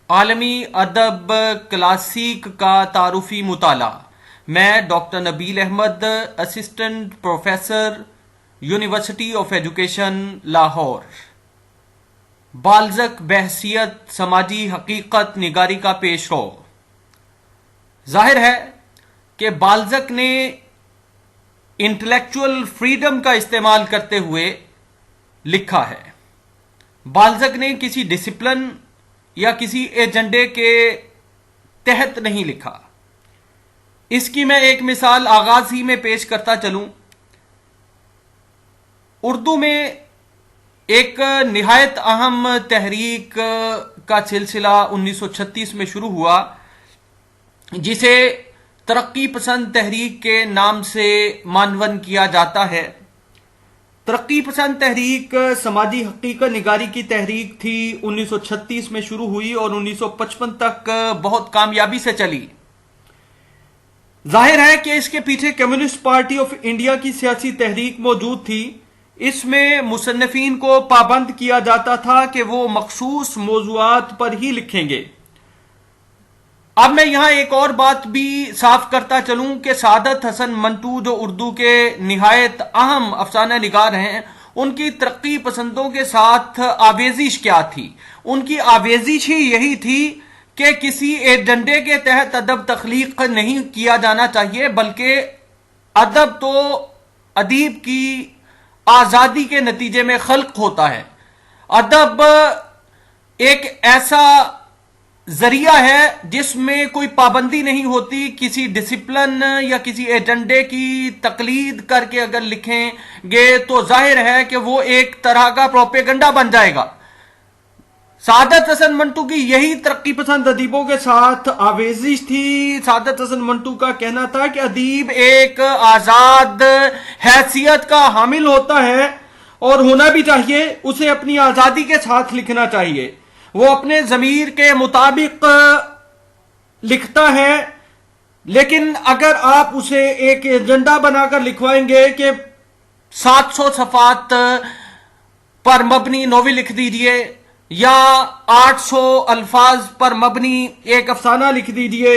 عالمی ادب کلاسیک کا تعارفی مطالعہ۔ میں doctor Nabeel Ahmed, assistant professor, university of education Lahore. Balzac بحیثیت سماجی حقیقت نگاری کا پیش رو۔ ظاہر ہے کہ بالزک نے انٹلیکچول فریڈم کا استعمال کرتے ہوئے لکھا ہے۔ بالزک نے کسی ڈسپلن یا کسی ایجنڈے کے تحت نہیں لکھا۔ اس کی میں ایک مثال آغاز ہی میں پیش کرتا چلوں۔ اردو میں ایک نہایت اہم تحریک کا سلسلہ 1936 میں شروع ہوا، جسے ترقی پسند تحریک کے نام سے معنون کیا جاتا ہے۔ ترقی پسند تحریک سماجی حقیقت نگاری کی تحریک تھی، 1936 میں شروع ہوئی اور 1955 تک بہت کامیابی سے چلی۔ ظاہر ہے کہ اس کے پیچھے کمیونسٹ پارٹی آف انڈیا کی سیاسی تحریک موجود تھی۔ اس میں مصنفین کو پابند کیا جاتا تھا کہ وہ مخصوص موضوعات پر ہی لکھیں گے۔ اب میں یہاں ایک اور بات بھی صاف کرتا چلوں کہ سعادت حسن منٹو، جو اردو کے نہایت اہم افسانہ نگار ہیں، ان کی ترقی پسندوں کے ساتھ آویزش کیا تھی؟ ان کی آویزش ہی یہی تھی کہ کسی ایجنڈے کے تحت ادب تخلیق نہیں کیا جانا چاہیے، بلکہ ادب تو ادیب کی آزادی کے نتیجے میں خلق ہوتا ہے۔ ادب ایک ایسا ذریعہ ہے جس میں کوئی پابندی نہیں ہوتی۔ کسی ڈسپلن یا کسی ایجنڈے کی تقلید کر کے اگر لکھیں گے تو ظاہر ہے کہ وہ ایک طرح کا پروپیگنڈا بن جائے گا۔ سعادت حسن منٹو کی یہی ترقی پسند ادیبوں کے ساتھ آویزش تھی۔ سعادت حسن منٹو کا کہنا تھا کہ ادیب ایک آزاد حیثیت کا حامل ہوتا ہے اور ہونا بھی چاہیے، اسے اپنی آزادی کے ساتھ لکھنا چاہیے۔ وہ اپنے ضمیر کے مطابق لکھتا ہے، لیکن اگر آپ اسے ایک ایجنڈا بنا کر لکھوائیں گے کہ 700 صفحات پر مبنی ناول لکھ دیجئے یا 800 الفاظ پر مبنی ایک افسانہ لکھ دیجئے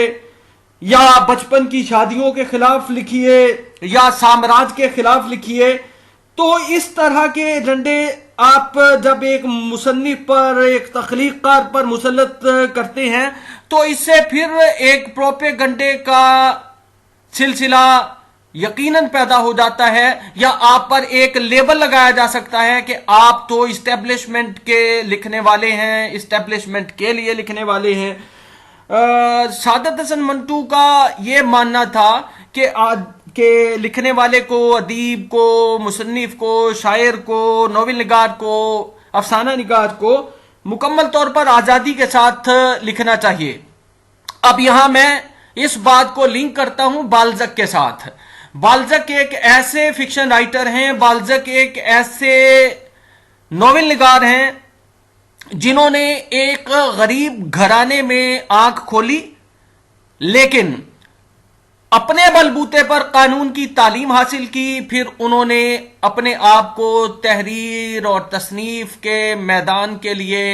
یا بچپن کی شادیوں کے خلاف لکھیے یا سامراج کے خلاف لکھیے، تو اس طرح کے ایجنڈے آپ جب ایک مصنف پر، ایک تخلیق کار پر مسلط کرتے ہیں تو اس سے پھر ایک پروپیگنڈے کا سلسلہ یقیناً پیدا ہو جاتا ہے، یا آپ پر ایک لیبل لگایا جا سکتا ہے کہ آپ تو اسٹیبلشمنٹ کے لکھنے والے ہیں، اسٹیبلشمنٹ کے لیے لکھنے والے ہیں۔ سعادت حسن منٹو کا یہ ماننا تھا کہ لکھنے والے کو، ادیب کو، مصنف کو، شاعر کو، ناول نگار کو، افسانہ نگار کو مکمل طور پر آزادی کے ساتھ لکھنا چاہیے۔ اب یہاں میں اس بات کو لنک کرتا ہوں بالزک کے ساتھ۔ بالزک ایک ایسے فکشن رائٹر ہیں، بالزک ایک ایسے ناول نگار ہیں جنہوں نے ایک غریب گھرانے میں آنکھ کھولی، لیکن اپنے بلبوتے پر قانون کی تعلیم حاصل کی۔ پھر انہوں نے اپنے آپ کو تحریر اور تصنیف کے میدان کے لیے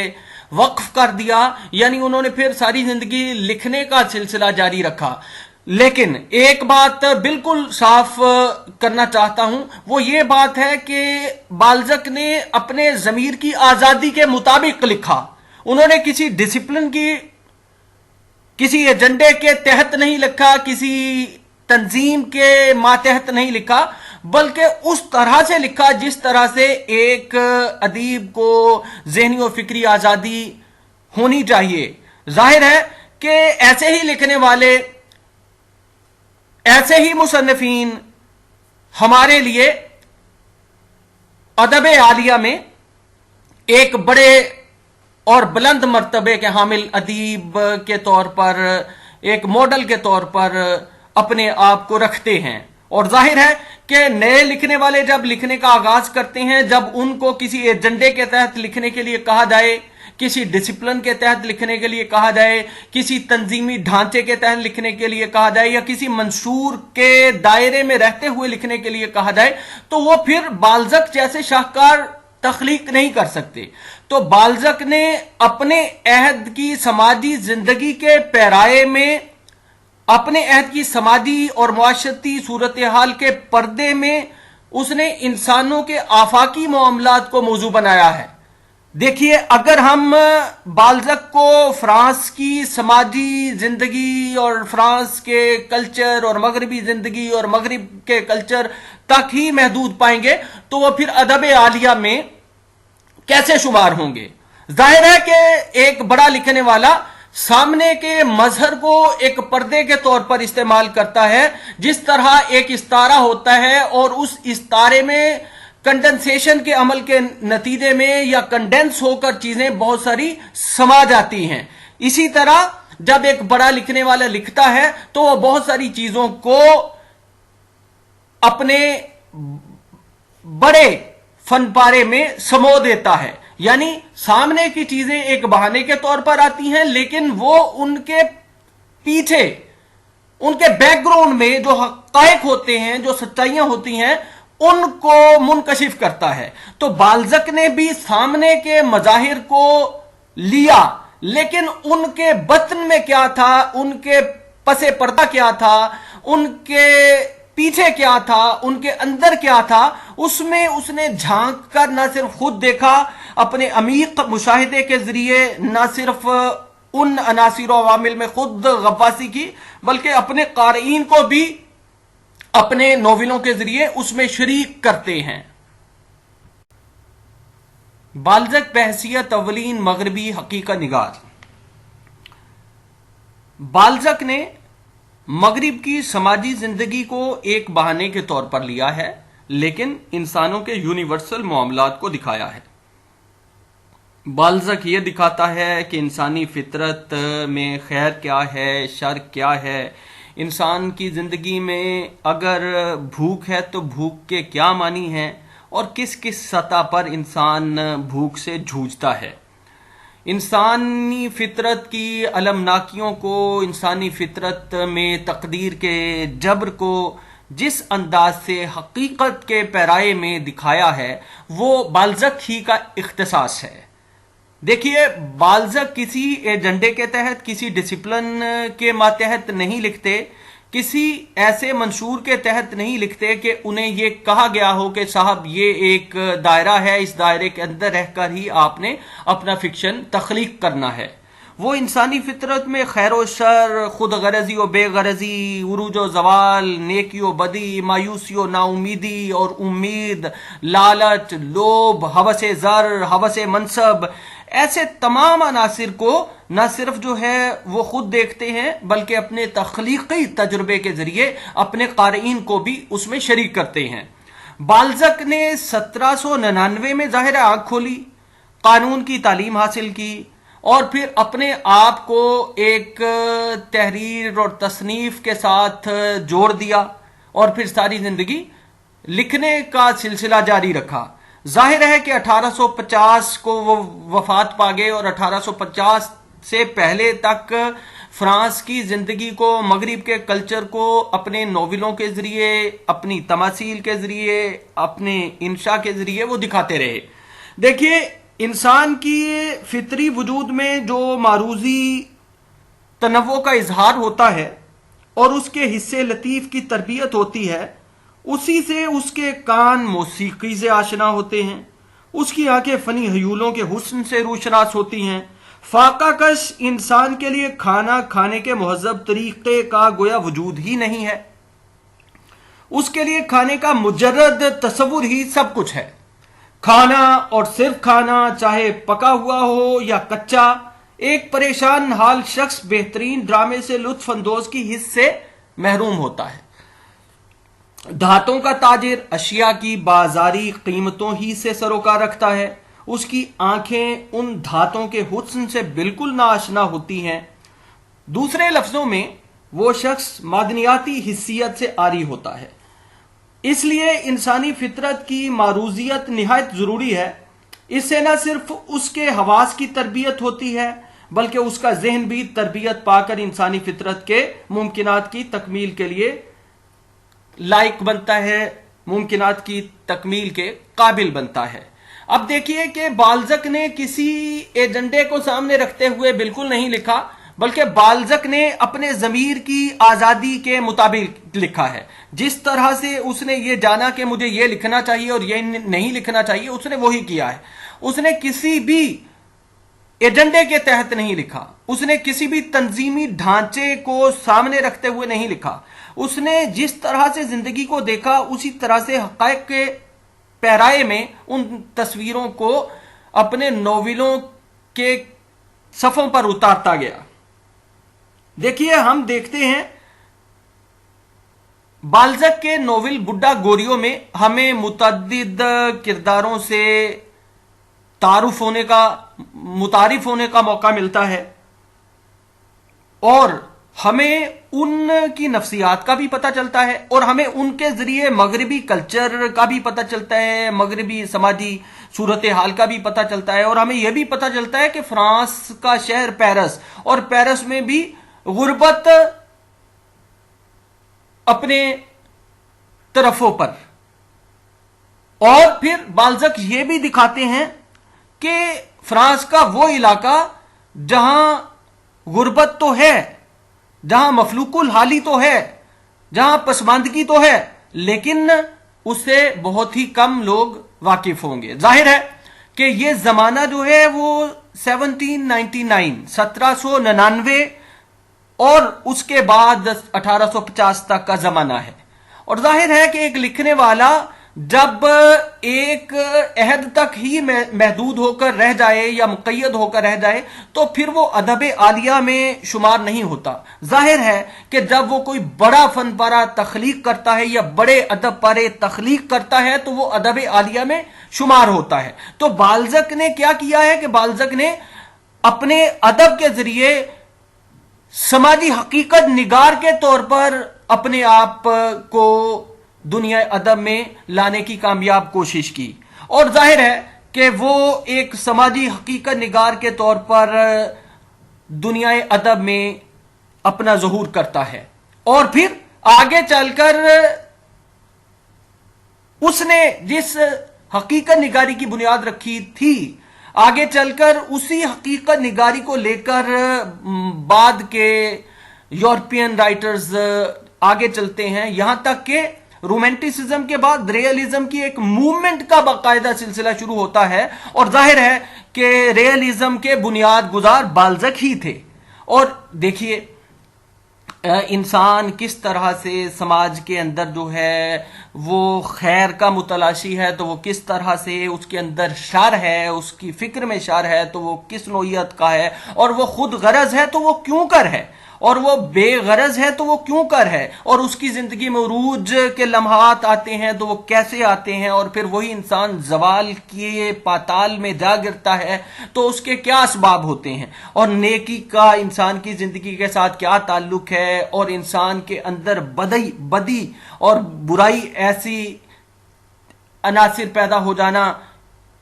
وقف کر دیا، یعنی انہوں نے پھر ساری زندگی لکھنے کا سلسلہ جاری رکھا۔ لیکن ایک بات بالکل صاف کرنا چاہتا ہوں، وہ یہ بات ہے کہ بالزک نے اپنے ضمیر کی آزادی کے مطابق لکھا۔ انہوں نے کسی ڈسپلن کی، کسی ایجنڈے کے تحت نہیں لکھا، کسی تنظیم کے ماتحت نہیں لکھا، بلکہ اس طرح سے لکھا جس طرح سے ایک ادیب کو ذہنی و فکری آزادی ہونی چاہیے۔ ظاہر ہے کہ ایسے ہی لکھنے والے، ایسے ہی مصنفین ہمارے لیے ادب عالیہ میں ایک بڑے اور بلند مرتبے کے حامل ادیب کے طور پر، ایک ماڈل کے طور پر اپنے آپ کو رکھتے ہیں۔ اور ظاہر ہے کہ نئے لکھنے والے جب لکھنے کا آغاز کرتے ہیں، جب ان کو کسی ایجنڈے کے تحت لکھنے کے لیے کہا جائے، کسی ڈسپلن کے تحت لکھنے کے لیے کہا جائے، کسی تنظیمی ڈھانچے کے تحت لکھنے کے لیے کہا جائے، یا کسی منشور کے دائرے میں رہتے ہوئے لکھنے کے لیے کہا جائے، تو وہ پھر بالزک جیسے شاہکار تخلیق نہیں کر سکتے. تو بالزک نے اپنے عہد کی سماجی زندگی کے پیرائے میں، اپنے عہد کی سماجی اور معاشرتی صورتحال کے پردے میں اس نے انسانوں کے آفاقی معاملات کو موضوع بنایا ہے. دیکھیے، اگر ہم بالزک کو فرانس کی سماجی زندگی اور فرانس کے کلچر اور مغربی زندگی اور مغرب کے کلچر تک ہی محدود پائیں گے تو وہ پھر ادب عالیہ میں کیسے شمار ہوں گے؟ ظاہر ہے کہ ایک بڑا لکھنے والا سامنے کے مظہر کو ایک پردے کے طور پر استعمال کرتا ہے، جس طرح ایک استارہ ہوتا ہے اور اس استارے میں کنڈنسیشن کے عمل کے نتیجے میں یا کنڈنس ہو کر چیزیں بہت ساری سما جاتی ہیں. اسی طرح جب ایک بڑا لکھنے والا لکھتا ہے تو وہ بہت ساری چیزوں کو اپنے بڑے فن پارے میں سمو دیتا ہے. یعنی سامنے کی چیزیں ایک بہانے کے طور پر آتی ہیں، لیکن وہ ان کے پیچھے، ان کے بیک گراؤنڈ میں جو حقائق ہوتے ہیں، جو سچائیاں ہوتی ہیں، ان کو منکشف کرتا ہے. تو بالزک نے بھی سامنے کے مظاہر کو لیا، لیکن ان کے بطن میں کیا تھا، ان کے پس پردہ کیا تھا، ان کے پیچھے کیا تھا، ان کے اندر کیا تھا، اس میں اس نے جھانک کر نہ صرف خود دیکھا اپنے عمیق مشاہدے کے ذریعے، نہ صرف ان عناصر و عوامل میں خود غواصی کی، بلکہ اپنے قارئین کو بھی اپنے ناولوں کے ذریعے اس میں شریک کرتے ہیں. بالزک بحیثیت اولین مغربی حقیقت نگار. بالزک نے مغرب کی سماجی زندگی کو ایک بہانے کے طور پر لیا ہے، لیکن انسانوں کے یونیورسل معاملات کو دکھایا ہے. بالزک یہ دکھاتا ہے کہ انسانی فطرت میں خیر کیا ہے، شر کیا ہے. انسان کی زندگی میں اگر بھوک ہے تو بھوک کے کیا معنی ہیں اور کس کس سطح پر انسان بھوک سے جھوجتا ہے. انسانی فطرت کی المناکیوں کو، انسانی فطرت میں تقدیر کے جبر کو جس انداز سے حقیقت کے پیرائے میں دکھایا ہے وہ بالزک ہی کا اختصاص ہے. دیکھیے، بالزک کسی ایجنڈے کے تحت، کسی ڈسپلن کے ماتحت نہیں لکھتے، کسی ایسے منشور کے تحت نہیں لکھتے کہ انہیں یہ کہا گیا ہو کہ صاحب یہ ایک دائرہ ہے، اس دائرے کے اندر رہ کر ہی آپ نے اپنا فکشن تخلیق کرنا ہے. وہ انسانی فطرت میں خیر و شر، خود غرضی و بے غرضی، عروج و زوال، نیکی و بدی، مایوسی و نا امیدی اور امید، لالچ، لوبھ، ہوس زر، ہوس منصب، ایسے تمام عناصر کو نہ صرف جو ہے وہ خود دیکھتے ہیں بلکہ اپنے تخلیقی تجربے کے ذریعے اپنے قارئین کو بھی اس میں شریک کرتے ہیں. بالزک نے 1799 میں ظاہر آنکھ کھولی، قانون کی تعلیم حاصل کی اور پھر اپنے آپ کو ایک تحریر اور تصنیف کے ساتھ جوڑ دیا اور پھر ساری زندگی لکھنے کا سلسلہ جاری رکھا. ظاہر ہے کہ 1850 کو وہ وفات پا گئے اور 1850 سے پہلے تک فرانس کی زندگی کو، مغرب کے کلچر کو اپنے ناولوں کے ذریعے، اپنی تماثیل کے ذریعے، اپنے انشاء کے ذریعے وہ دکھاتے رہے. دیکھیے، انسان کی فطری وجود میں جو معروضی تنوع کا اظہار ہوتا ہے اور اس کے حصے لطیف کی تربیت ہوتی ہے، اسی سے اس کے کان موسیقی سے آشنا ہوتے ہیں، اس کی آنکھیں فنی حیولوں کے حسن سے روشناس ہوتی ہیں. فاقہ کش انسان کے لیے کھانا کھانے کے مہذب طریقے کا گویا وجود ہی نہیں ہے. اس کے لیے کھانے کا مجرد تصور ہی سب کچھ ہے. کھانا اور صرف کھانا، چاہے پکا ہوا ہو یا کچا. ایک پریشان حال شخص بہترین ڈرامے سے لطف اندوز کی حص سے محروم ہوتا ہے. دھاتوں کا تاجر اشیاء کی بازاری قیمتوں ہی سے سروکار رکھتا ہے. اس کی آنکھیں ان دھاتوں کے حسن سے بالکل ناآشنا ہوتی ہیں. دوسرے لفظوں میں وہ شخص معدنیاتی حیثیت سے عاری ہوتا ہے. اس لیے انسانی فطرت کی معروضیت نہایت ضروری ہے. اس سے نہ صرف اس کے حواس کی تربیت ہوتی ہے بلکہ اس کا ذہن بھی تربیت پا کر انسانی فطرت کے ممکنات کی تکمیل کے لیے لائق بنتا ہے، ممکنات کی تکمیل کے قابل بنتا ہے. اب دیکھیے کہ بالزک نے کسی ایجنڈے کو سامنے رکھتے ہوئے بالکل نہیں لکھا، بلکہ بالزک نے اپنے ضمیر کی آزادی کے مطابق لکھا ہے. جس طرح سے اس نے یہ جانا کہ مجھے یہ لکھنا چاہیے اور یہ نہیں لکھنا چاہیے، اس نے وہی کیا ہے. اس نے کسی بھی ایجنڈے کے تحت نہیں لکھا، اس نے کسی بھی تنظیمی ڈھانچے کو سامنے رکھتے ہوئے نہیں لکھا. اس نے جس طرح سے زندگی کو دیکھا اسی طرح سے حقائق کے پیرائے میں ان تصویروں کو اپنے ناولوں کے صفوں پر اتارتا گیا. دیکھیے ہم دیکھتے ہیں بالزک کے ناول بڈھا گوریو میں ہمیں متعدد کرداروں سے متعارف ہونے کا موقع ملتا ہے، اور ہمیں ان کی نفسیات کا بھی پتہ چلتا ہے، اور ہمیں ان کے ذریعے مغربی کلچر کا بھی پتہ چلتا ہے، مغربی سماجی صورتحال کا بھی پتہ چلتا ہے، اور ہمیں یہ بھی پتہ چلتا ہے کہ فرانس کا شہر پیرس، اور پیرس میں بھی غربت اپنے طرفوں پر. اور پھر بالزک یہ بھی دکھاتے ہیں کہ فرانس کا وہ علاقہ جہاں غربت تو ہے، جہاں مفلوق الحالی تو ہے، جہاں پسماندگی تو ہے، لیکن اس سے بہت ہی کم لوگ واقف ہوں گے. ظاہر ہے کہ یہ زمانہ جو ہے وہ 1799 اور اس کے بعد 1850 تک کا زمانہ ہے. اور ظاہر ہے کہ ایک لکھنے والا جب ایک عہد تک ہی محدود ہو کر رہ جائے یا مقید ہو کر رہ جائے تو پھر وہ ادب عالیہ میں شمار نہیں ہوتا. ظاہر ہے کہ جب وہ کوئی بڑا فن پارہ تخلیق کرتا ہے یا بڑے ادب پارے تخلیق کرتا ہے تو وہ ادب عالیہ میں شمار ہوتا ہے. تو بالزک نے کیا کیا ہے کہ بالزک نے اپنے ادب کے ذریعے سماجی حقیقت نگار کے طور پر اپنے آپ کو دنیا ادب میں لانے کی کامیاب کوشش کی، اور ظاہر ہے کہ وہ ایک سماجی حقیقت نگار کے طور پر دنیا ادب میں اپنا ظہور کرتا ہے. اور پھر آگے چل کر اس نے جس حقیقت نگاری کی بنیاد رکھی تھی، آگے چل کر اسی حقیقت نگاری کو لے کر بعد کے یورپین رائٹرز آگے چلتے ہیں، یہاں تک کہ رومانٹسزم کے بعد ریئلزم کی ایک موومنٹ کا باقاعدہ سلسلہ شروع ہوتا ہے. اور ظاہر ہے کہ ریئلزم کے بنیاد گزار بالزک ہی تھے. اور دیکھیے انسان کس طرح سے سماج کے اندر جو ہے وہ خیر کا متلاشی ہے، تو وہ کس طرح سے اس کے اندر شر ہے، اس کی فکر میں شر ہے تو وہ کس نوعیت کا ہے، اور وہ خود غرض ہے تو وہ کیوں کر ہے، اور وہ بے غرض ہے تو وہ کیوں کر ہے، اور اس کی زندگی میں عروج کے لمحات آتے ہیں تو وہ کیسے آتے ہیں، اور پھر وہی انسان زوال کے پاتال میں جا گرتا ہے تو اس کے کیا اسباب ہوتے ہیں، اور نیکی کا انسان کی زندگی کے ساتھ کیا تعلق ہے، اور انسان کے اندر بدی اور برائی ایسی عناصر پیدا ہو جانا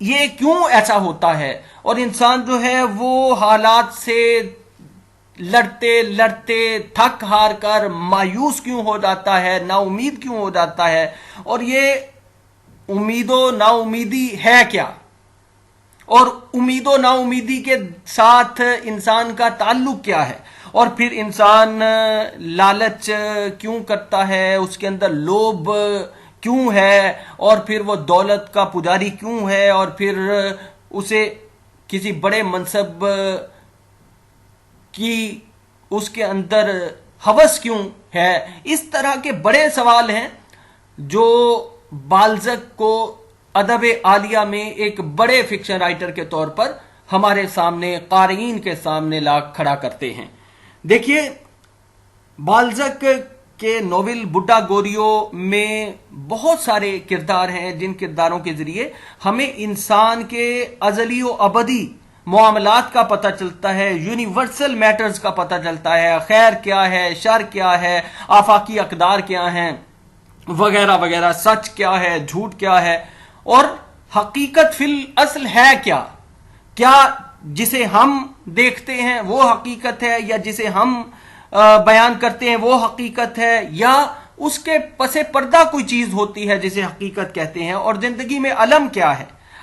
یہ کیوں ایسا ہوتا ہے، اور انسان جو ہے وہ حالات سے لڑتے تھک ہار کر مایوس کیوں ہو جاتا ہے، نا امید کیوں ہو جاتا ہے، اور یہ امید و نا امیدی ہے کیا، اور امید و نا امیدی کے ساتھ انسان کا تعلق کیا ہے، اور پھر انسان لالچ کیوں کرتا ہے، اس کے اندر لوبھ کیوں ہے، اور پھر وہ دولت کا پجاری کیوں ہے، اور پھر اسے کسی بڑے منصب کی اس کے اندر ہوس کیوں ہے. اس طرح کے بڑے سوال ہیں جو بالزک کو ادب عالیہ میں ایک بڑے فکشن رائٹر کے طور پر ہمارے سامنے قارئین کے سامنے لا کھڑا کرتے ہیں. دیکھیے بالزک کے ناول بڈھا گوریو میں بہت سارے کردار ہیں جن کرداروں کے ذریعے ہمیں انسان کے ازلی و ابدی معاملات کا پتہ چلتا ہے، یونیورسل میٹرز کا پتہ چلتا ہے، خیر کیا ہے، شر کیا ہے، آفاقی اقدار کیا ہیں، وغیرہ وغیرہ، سچ کیا ہے، جھوٹ کیا ہے، اور حقیقت فی الاصل ہے کیا جسے ہم دیکھتے ہیں وہ حقیقت ہے، یا جسے ہم بیان کرتے ہیں وہ حقیقت ہے، یا اس کے پس پردہ کوئی چیز ہوتی ہے جسے حقیقت کہتے ہیں، اور زندگی میں علم کیا ہے.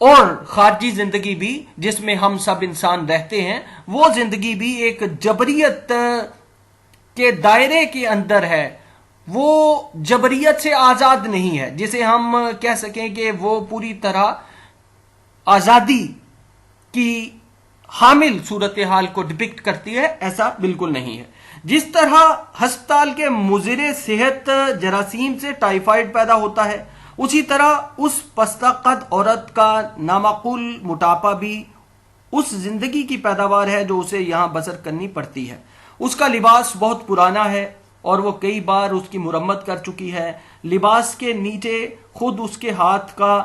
اور خارجی زندگی بھی جس میں ہم سب انسان رہتے ہیں، وہ زندگی بھی ایک جبریت کے دائرے کے اندر ہے، وہ جبریت سے آزاد نہیں ہے جسے ہم کہہ سکیں کہ وہ پوری طرح آزادی کی حامل صورتحال کو ڈپکٹ کرتی ہے، ایسا بالکل نہیں ہے۔ جس طرح ہسپتال کے مضر صحت جراثیم سے ٹائیفائڈ پیدا ہوتا ہے، اسی طرح اس پستہ قد عورت کا نامعقول موٹاپا بھی اس زندگی کی پیداوار ہے جو اسے یہاں بسر کرنی پڑتی ہے۔ اس کا لباس بہت پرانا ہے اور وہ کئی بار اس کی مرمت کر چکی ہے۔ لباس کے نیچے خود اس کے ہاتھ کا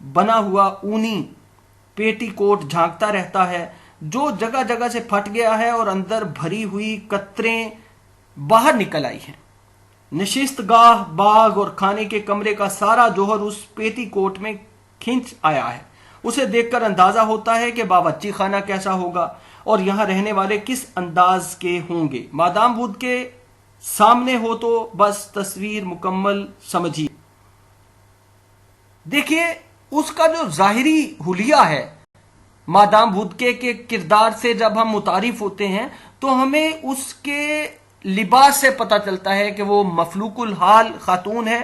بنا ہوا اونی پیٹی کوٹ جھانکتا رہتا ہے جو جگہ جگہ سے پھٹ گیا ہے اور اندر بھری ہوئی قطریں باہر نکل آئی ہیں۔ نشست گاہ، باغ اور کھانے کے کمرے کا سارا جوہر اس پیٹی کوٹ میں کھنچ آیا ہے۔ اسے دیکھ کر اندازہ ہوتا ہے کہ باورچی خانہ کیسا ہوگا اور یہاں رہنے والے کس انداز کے ہوں گے۔ مادام ووڈ کے سامنے ہو تو بس تصویر مکمل سمجھیے۔ دیکھیے اس کا جو ظاہری حلیہ ہے، مادام وودکے کے کردار سے جب ہم متعارف ہوتے ہیں تو ہمیں اس کے لباس سے پتہ چلتا ہے کہ وہ مفلوق الحال خاتون ہے،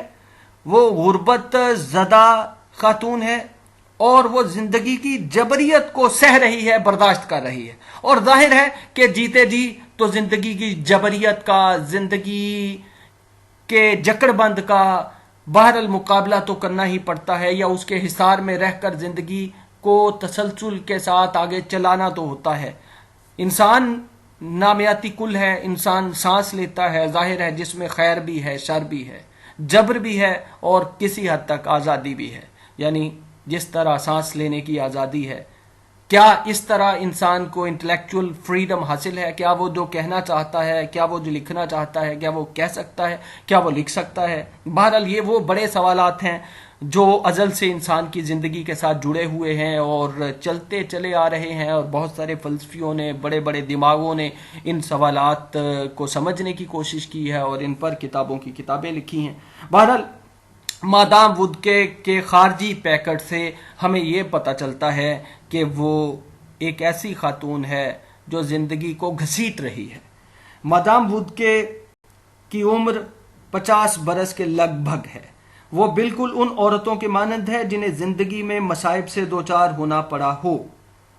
وہ غربت زدہ خاتون ہے اور وہ زندگی کی جبریت کو سہ رہی ہے، برداشت کر رہی ہے۔ اور ظاہر ہے کہ جیتے جی تو زندگی کی جبریت کا، زندگی کے جکڑ بند کا بہر المقابلہ تو کرنا ہی پڑتا ہے، یا اس کے حصار میں رہ کر زندگی کو تسلسل کے ساتھ آگے چلانا تو ہوتا ہے۔ انسان نامیاتی کل ہے، انسان سانس لیتا ہے، ظاہر ہے جس میں خیر بھی ہے، شر بھی ہے، جبر بھی ہے اور کسی حد تک آزادی بھی ہے۔ یعنی جس طرح سانس لینے کی آزادی ہے، کیا اس طرح انسان کو انٹلیکچول فریڈم حاصل ہے؟ کیا وہ جو کہنا چاہتا ہے، کیا وہ جو لکھنا چاہتا ہے، کیا وہ کہہ سکتا ہے، کیا وہ لکھ سکتا ہے؟ بہرحال یہ وہ بڑے سوالات ہیں جو ازل سے انسان کی زندگی کے ساتھ جڑے ہوئے ہیں اور چلتے چلے آ رہے ہیں، اور بہت سارے فلسفیوں نے، بڑے بڑے دماغوں نے ان سوالات کو سمجھنے کی کوشش کی ہے اور ان پر کتابوں کی کتابیں لکھی ہیں۔ بہرحال مادام وودکے کے خارجی پیکٹ سے ہمیں یہ پتہ چلتا ہے کہ وہ ایک ایسی خاتون ہے جو زندگی کو گھسیٹ رہی ہے۔ مادام وودکے کی عمر 50 برس کے لگ بھگ ہے۔ وہ بالکل ان عورتوں کے مانند ہے جنہیں زندگی میں مصائب سے دوچار ہونا پڑا ہو۔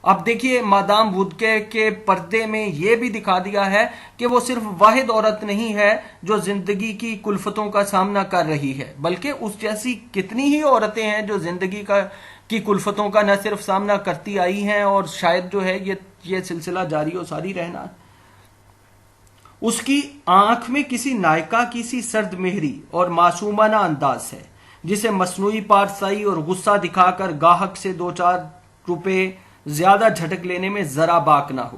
اب دیکھیے مادام وودکے کے پردے میں یہ بھی دکھا دیا ہے کہ وہ صرف واحد عورت نہیں ہے جو زندگی کی کلفتوں کا سامنا کر رہی ہے، بلکہ اس جیسی کتنی ہی عورتیں ہیں جو زندگی کی کلفتوں کا نہ صرف سامنا کرتی آئی ہیں اور شاید جو ہے یہ سلسلہ جاری و ساری رہنا۔ اس کی آنکھ میں کسی نائکا کی سی سرد مہری اور معصومانہ انداز ہے جسے مصنوعی پارسائی اور غصہ دکھا کر گاہک سے 2-4 روپے زیادہ جھٹک لینے میں ذرا باک نہ ہو۔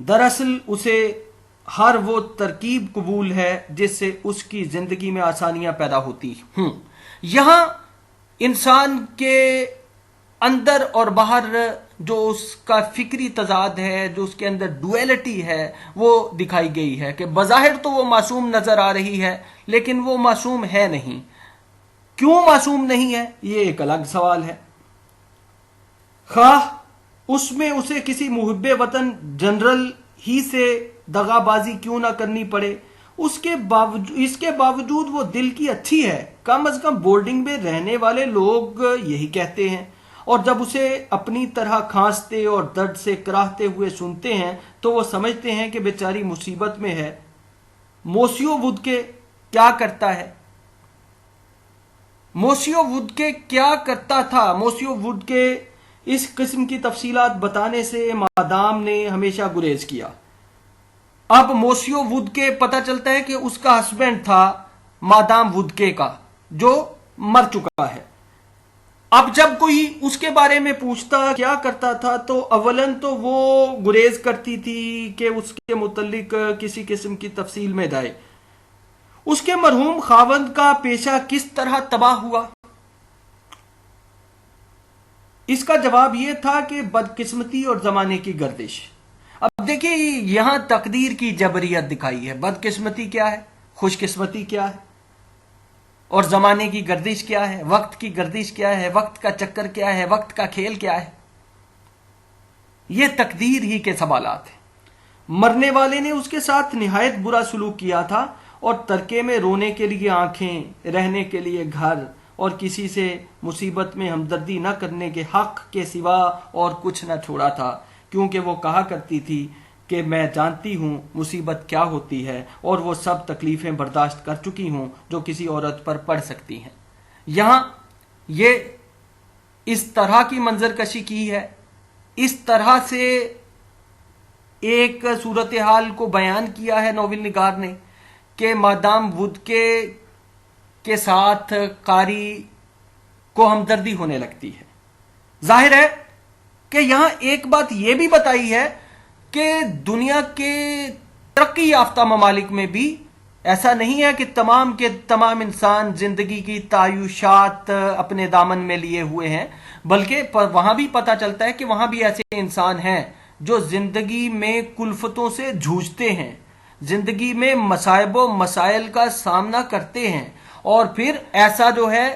دراصل اسے ہر وہ ترکیب قبول ہے جس سے اس کی زندگی میں آسانیاں پیدا ہوتی ہوں۔ یہاں انسان کے اندر اور باہر جو اس کا فکری تضاد ہے، جو اس کے اندر ڈویلٹی ہے، وہ دکھائی گئی ہے کہ بظاہر تو وہ معصوم نظر آ رہی ہے لیکن وہ معصوم ہے نہیں۔ کیوں معصوم نہیں ہے یہ ایک الگ سوال ہے۔ خواہ اس میں اسے کسی محب وطن جنرل ہی سے دغا بازی کیوں نہ کرنی پڑے، اس کے باوجود وہ دل کی اچھی ہے۔ کم از کم بورڈنگ میں رہنے والے لوگ یہی کہتے ہیں، اور جب اسے اپنی طرح کھانستے اور درد سے کراہتے ہوئے سنتے ہیں تو وہ سمجھتے ہیں کہ بیچاری مصیبت میں ہے۔ موسیو وودکے کیا کرتا ہے؟ موسیو وودکے کیا کرتا تھا؟ موسیو وودکے اس قسم کی تفصیلات بتانے سے مادام نے ہمیشہ گریز کیا۔ اب موسیو وودکے پتہ چلتا ہے کہ اس کا ہسبینڈ تھا مادام وودکے کا جو مر چکا ہے۔ اب جب کوئی اس کے بارے میں پوچھتا کیا کرتا تھا تو اولن تو وہ گریز کرتی تھی کہ اس کے متعلق کسی قسم کی تفصیل میں جائے۔ اس کے مرحوم خاوند کا پیشہ کس طرح تباہ ہوا؟ اس کا جواب یہ تھا کہ بدقسمتی اور زمانے کی گردش۔ اب دیکھیں یہاں تقدیر کی جبریت دکھائی ہے۔ بدقسمتی کیا ہے؟ خوش قسمتی کیا ہے؟ اور زمانے کی گردش کیا ہے، وقت کی گردش کیا ہے، وقت کا چکر کیا ہے، وقت کا کھیل کیا ہے؟ یہ تقدیر ہی کے سوالات ہیں۔ مرنے والے نے اس کے ساتھ نہایت برا سلوک کیا تھا اور ترکے میں رونے کے لیے آنکھیں، رہنے کے لیے گھر اور کسی سے مصیبت میں ہمدردی نہ کرنے کے حق کے سوا اور کچھ نہ چھوڑا تھا، کیونکہ وہ کہا کرتی تھی کہ میں جانتی ہوں مصیبت کیا ہوتی ہے اور وہ سب تکلیفیں برداشت کر چکی ہوں جو کسی عورت پر پڑ سکتی ہیں۔ یہاں یہ اس طرح کی منظر کشی کی ہے، اس طرح سے ایک صورتحال کو بیان کیا ہے ناول نگار نے کہ مادام وودکے کے ساتھ قاری کو ہمدردی ہونے لگتی ہے۔ ظاہر ہے کہ یہاں ایک بات یہ بھی بتائی ہے کہ دنیا کے ترقی یافتہ ممالک میں بھی ایسا نہیں ہے کہ تمام کے تمام انسان زندگی کی تعیشات اپنے دامن میں لیے ہوئے ہیں، بلکہ وہاں بھی پتہ چلتا ہے کہ وہاں بھی ایسے انسان ہیں جو زندگی میں کلفتوں سے جھوجتے ہیں، زندگی میں مصائب و مسائل کا سامنا کرتے ہیں، اور پھر ایسا جو ہے،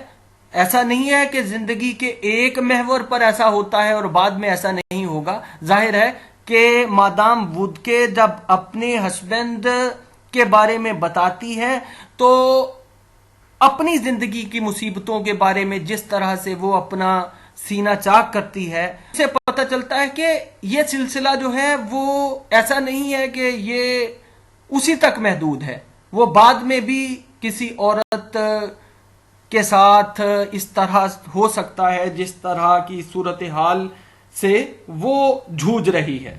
ایسا نہیں ہے کہ زندگی کے ایک محور پر ایسا ہوتا ہے اور بعد میں ایسا نہیں ہوگا۔ ظاہر ہے کہ مادام وودکے جب اپنے ہسبینڈ کے بارے میں بتاتی ہے تو اپنی زندگی کی مصیبتوں کے بارے میں جس طرح سے وہ اپنا سینہ چاک کرتی ہے، اسے پتہ چلتا ہے کہ یہ سلسلہ جو ہے وہ ایسا نہیں ہے کہ یہ اسی تک محدود ہے، وہ بعد میں بھی کسی عورت کے ساتھ اس طرح ہو سکتا ہے جس طرح کی صورتحال سے وہ جھوج رہی ہے۔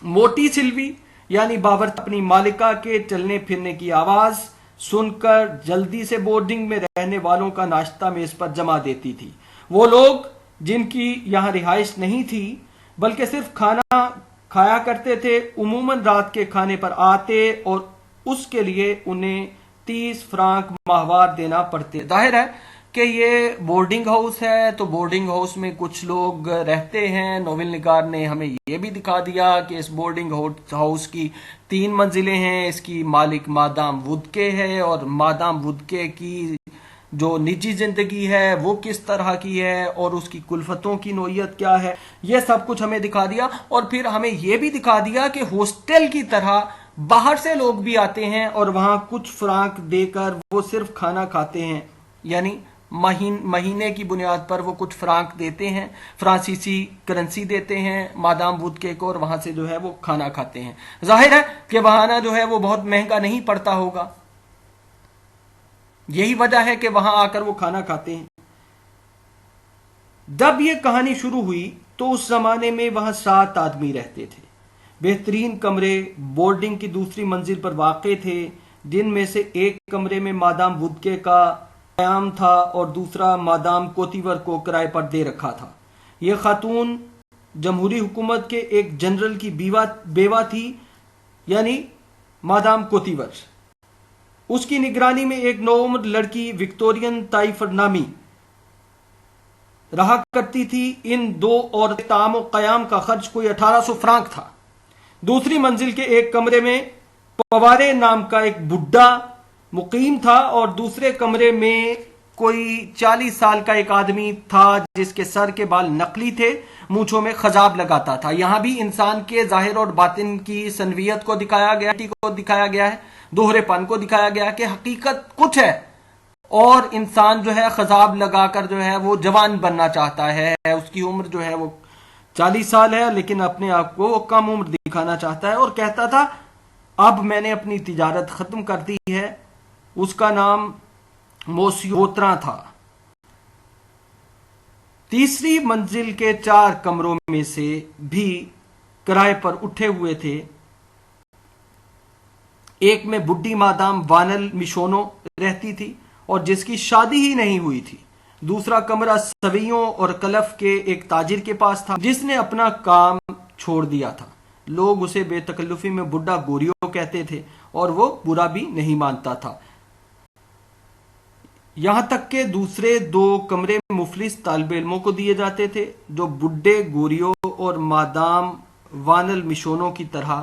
موٹی سلوی یعنی باورچی اپنی مالکہ کے چلنے پھرنے کی آواز سن کر جلدی سے بورڈنگ میں رہنے والوں کا ناشتہ میز پر جما دیتی تھی۔ وہ لوگ جن کی یہاں رہائش نہیں تھی بلکہ صرف کھانا کھایا کرتے تھے، عموماً رات کے کھانے پر آتے اور اس کے لیے انہیں 30 فرانک ماہوار دینا پڑتے۔ ظاہر ہے کہ یہ بورڈنگ ہاؤس ہے، تو بورڈنگ ہاؤس میں کچھ لوگ رہتے ہیں۔ ناول نگار نے ہمیں یہ بھی دکھا دیا کہ اس بورڈنگ ہاؤس کی 3 منزلیں ہیں، اس کی مالک مادام وودکے ہے، اور مادام وودکے کی جو نجی زندگی ہے وہ کس طرح کی ہے اور اس کی کلفتوں کی نوعیت کیا ہے، یہ سب کچھ ہمیں دکھا دیا۔ اور پھر ہمیں یہ بھی دکھا دیا کہ ہاسٹل کی طرح باہر سے لوگ بھی آتے ہیں اور وہاں کچھ فرانک دے کر وہ صرف کھانا کھاتے ہیں، یعنی مہینے کی بنیاد پر وہ کچھ فرانک دیتے ہیں، فرانسیسی کرنسی دیتے ہیں مادام وودکے کو، اور وہاں سے جو ہے وہ کھانا کھاتے ہیں۔ ظاہر ہے کہ وہاں جو ہے وہ بہت مہنگا نہیں پڑتا ہوگا، یہی وجہ ہے کہ وہاں آ کر وہ کھانا کھاتے ہیں۔ جب یہ کہانی شروع ہوئی تو اس زمانے میں وہاں 7 آدمی رہتے تھے۔ بہترین کمرے بورڈنگ کی دوسری منزل پر واقع تھے، جن میں سے ایک کمرے میں مادام وودکے کا قیام تھا اور دوسرا مادام کوتیور کو کرائے پر دے رکھا تھا۔ یہ خاتون جمہوری حکومت کے ایک جنرل کی بیوہ تھی، یعنی مادام کوتیور۔ اس کی نگرانی میں ایک نوعمر لڑکی وکٹورین تائفر نامی رہا کرتی تھی۔ ان 2 عورتیں طعام و قیام کا خرچ کوئی 1800 فرانک تھا۔ دوسری منزل کے ایک کمرے میں پوارے نام کا ایک بڈھا مقیم تھا اور دوسرے کمرے میں کوئی 40 سال کا ایک آدمی تھا جس کے سر کے بال نقلی تھے، مونچھوں میں خضاب لگاتا تھا۔ یہاں بھی انسان کے ظاہر اور باطن کی سنویت کو دکھایا گیا ہے، دوہرے پن کو دکھایا گیا کہ حقیقت کچھ ہے اور انسان جو ہے خضاب لگا کر جو ہے وہ جوان بننا چاہتا ہے، اس کی عمر جو ہے وہ 40 سال ہے لیکن اپنے آپ کو وہ کم عمر دکھانا چاہتا ہے، اور کہتا تھا اب میں نے اپنی تجارت ختم کر دی ہے۔ اس کا نام موسیوترا تھا۔ تیسری منزل کے 4 کمروں میں سے بھی کرائے پر اٹھے ہوئے تھے۔ ایک میں بڈھی مادام وانل مشونو رہتی تھی اور جس کی شادی ہی نہیں ہوئی تھی۔ دوسرا کمرہ سویوں اور کلف کے ایک تاجر کے پاس تھا جس نے اپنا کام چھوڑ دیا تھا۔ لوگ اسے بے تکلفی میں بڈھا گوریو کہتے تھے اور وہ برا بھی نہیں مانتا تھا۔ یہاں تک کہ دوسرے 2 کمرے مفلس طالب علموں کو دیے جاتے تھے جو بڈھے گوریو اور مادام وانل مشونو کی طرح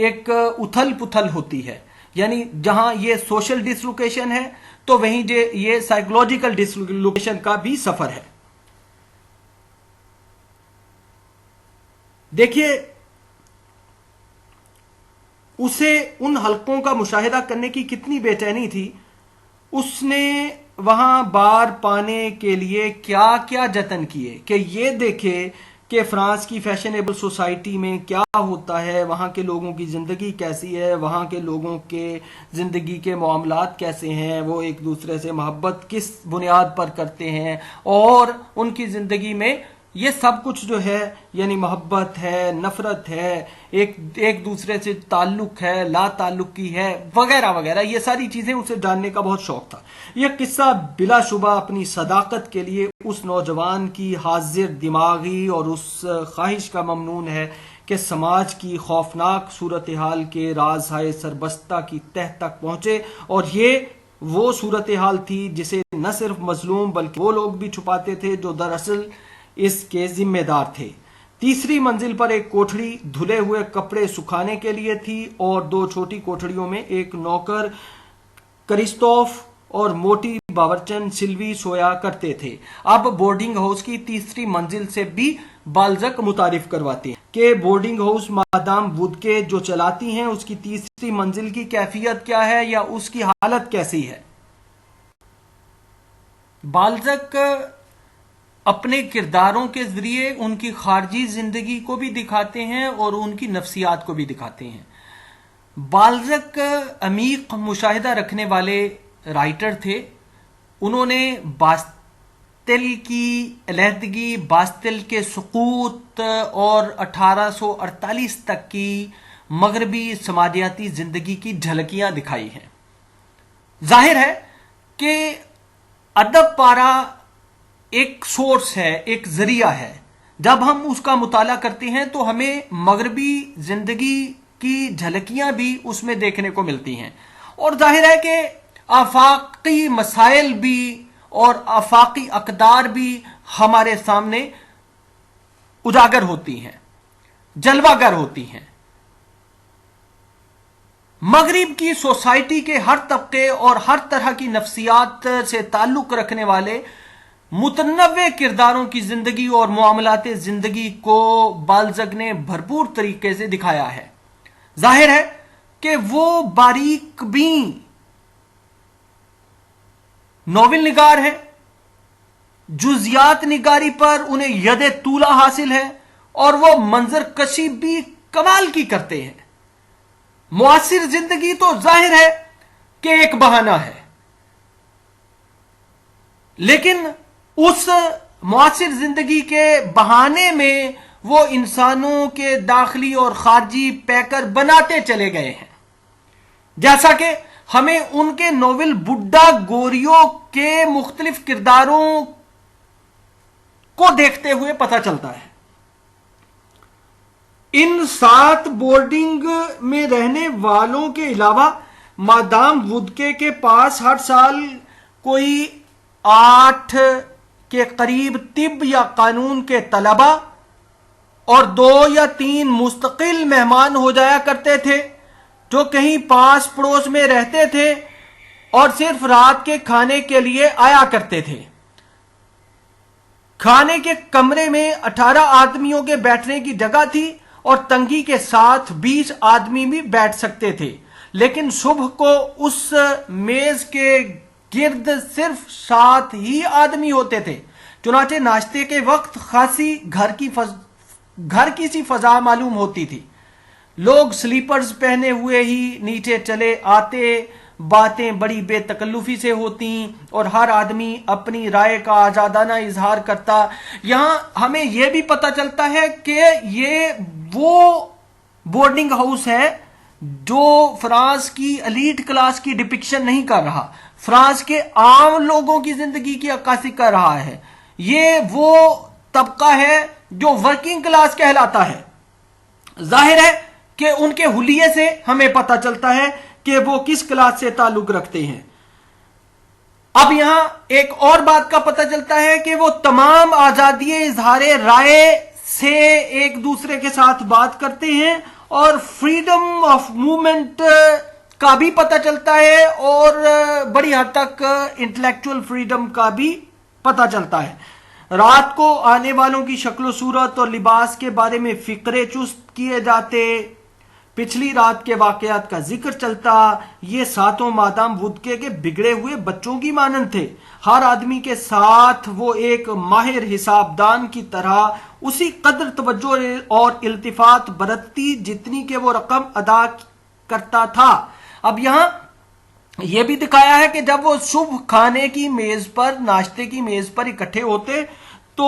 ایک اتھل پتھل ہوتی ہے. یعنی جہاں یہ سوشل ڈسلوکیشن ہے تو وہیں یہ سائیکولوجیکل ڈسلوکیشن کا بھی سفر ہے. دیکھیے اسے ان حلقوں کا مشاہدہ کرنے کی کتنی بے چینی تھی. اس نے وہاں بار پانے کے لیے کیا کیا جتن کیے کہ یہ دیکھے کہ فرانس کی فیشنیبل سوسائٹی میں کیا ہوتا ہے, وہاں کے لوگوں کی زندگی کیسی ہے, وہاں کے لوگوں کے زندگی کے معاملات کیسے ہیں, وہ ایک دوسرے سے محبت کس بنیاد پر کرتے ہیں, اور ان کی زندگی میں یہ سب کچھ جو ہے یعنی محبت ہے, نفرت ہے, ایک دوسرے سے تعلق ہے, لا تعلقی ہے, وغیرہ وغیرہ, یہ ساری چیزیں اسے جاننے کا بہت شوق تھا. یہ قصہ بلا شبہ اپنی صداقت کے لیے اس نوجوان کی حاضر دماغی اور اس خواہش کا ممنون ہے کہ سماج کی خوفناک صورتحال کے راز ہائے سربستہ کی تہ تک پہنچے, اور یہ وہ صورتحال تھی جسے نہ صرف مظلوم بلکہ وہ لوگ بھی چھپاتے تھے جو دراصل اس کے ذمہ دار تھے. تیسری منزل پر ایک کوٹھڑی دھلے ہوئے کپڑے سکھانے کے لیے تھی اور 2 چھوٹی کوٹھڑیوں میں ایک نوکر کرسٹوف اور موٹی باورچن سلوی سویا کرتے تھے. اب بورڈنگ ہاؤس کی تیسری منزل سے بھی بالزک متعارف کرواتے ہیں کہ بورڈنگ ہاؤس مادام وودکے جو چلاتی ہیں اس کی تیسری منزل کی کیفیت کیا ہے یا اس کی حالت کیسی ہے. بالزک اپنے کرداروں کے ذریعے ان کی خارجی زندگی کو بھی دکھاتے ہیں اور ان کی نفسیات کو بھی دکھاتے ہیں. بالزک عمیق مشاہدہ رکھنے والے رائٹر تھے. انہوں نے باستل کی علیحدگی، باستل کے سقوط اور 1848 تک کی مغربی سماجیاتی زندگی کی جھلکیاں دکھائی ہیں. ظاہر ہے کہ ادب پارا ایک سورس ہے، ایک ذریعہ ہے. جب ہم اس کا مطالعہ کرتے ہیں تو ہمیں مغربی زندگی کی جھلکیاں بھی اس میں دیکھنے کو ملتی ہیں، اور ظاہر ہے کہ آفاقی مسائل بھی اور آفاقی اقدار بھی ہمارے سامنے اجاگر ہوتی ہیں، جلوہ گر ہوتی ہیں. مغرب کی سوسائٹی کے ہر طبقے اور ہر طرح کی نفسیات سے تعلق رکھنے والے متنوع کرداروں کی زندگی اور معاملات زندگی کو بالزک نے بھرپور طریقے سے دکھایا ہے. ظاہر ہے کہ وہ باریک بین ناول نگار ہیں، جزیات نگاری پر انہیں ید طولہ حاصل ہے، اور وہ منظر کشی بھی کمال کی کرتے ہیں. معاصر زندگی تو ظاہر ہے کہ ایک بہانہ ہے، لیکن اس معاصر زندگی کے بہانے میں وہ انسانوں کے داخلی اور خارجی پیکر بناتے چلے گئے ہیں، جیسا کہ ہمیں ان کے ناول بڈھا گوریوں کے مختلف کرداروں کو دیکھتے ہوئے پتہ چلتا ہے. ان 7 بورڈنگ میں رہنے والوں کے علاوہ مادام وودکے کے پاس ہر سال کوئی 8 کے قریب طب یا قانون کے طلبہ اور 2 یا 3 مستقل مہمان ہو جایا کرتے تھے جو کہیں پاس پڑوس میں رہتے تھے اور صرف رات کے کھانے کے لیے آیا کرتے تھے. کھانے کے کمرے میں 18 آدمیوں کے بیٹھنے کی جگہ تھی اور تنگی کے ساتھ 20 آدمی بھی بیٹھ سکتے تھے، لیکن صبح کو اس میز کے گرد صرف 7 ہی آدمی ہوتے تھے. چنانچہ ناشتے کے وقت خاصی گھر کی سی فضا معلوم ہوتی تھی. لوگ سلیپرز پہنے ہوئے ہی نیچے چلے آتے، باتیں بڑی بے تکلفی سے ہوتی اور ہر آدمی اپنی رائے کا آزادانہ اظہار کرتا. یہاں ہمیں یہ بھی پتہ چلتا ہے کہ یہ وہ بورڈنگ ہاؤس ہے جو فرانس کی ایلیٹ کلاس کی ڈپکشن نہیں کر رہا، فرانس کے عام لوگوں کی زندگی کی عکاسی کر رہا ہے. یہ وہ طبقہ ہے جو ورکنگ کلاس کہلاتا ہے. ظاہر ہے کہ ان کے حلیے سے ہمیں پتہ چلتا ہے کہ وہ کس کلاس سے تعلق رکھتے ہیں. اب یہاں ایک اور بات کا پتہ چلتا ہے کہ وہ تمام آزادی اظہار رائے سے ایک دوسرے کے ساتھ بات کرتے ہیں اور فریڈم آف موومنٹ کا بھی پتہ چلتا ہے اور بڑی حد تک انٹلیکچوئل فریڈم کا بھی پتہ چلتا ہے. رات کو آنے والوں کی شکل و صورت اور لباس کے بارے میں فقرے چست کیے جاتے، پچھلی رات کے واقعات کا ذکر چلتا. یہ ساتوں مادام وودکے کے بگڑے ہوئے بچوں کی مانند تھے. ہر آدمی کے ساتھ وہ ایک ماہر حساب دان کی طرح اسی قدر توجہ اور التفات برتتی جتنی کہ وہ رقم ادا کرتا تھا. اب یہاں یہ بھی دکھایا ہے کہ جب وہ صبح کھانے کی میز پر، ناشتے کی میز پر اکٹھے ہوتے تو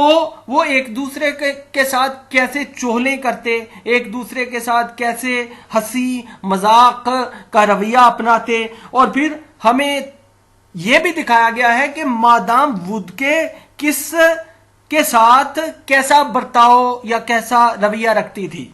وہ ایک دوسرے کے ساتھ کیسے چغلیں کرتے، ایک دوسرے کے ساتھ کیسے ہنسی مذاق کا رویہ اپناتے. اور پھر ہمیں یہ بھی دکھایا گیا ہے کہ مادام وودکے کس کے ساتھ کیسا برتاؤ یا کیسا رویہ رکھتی تھی.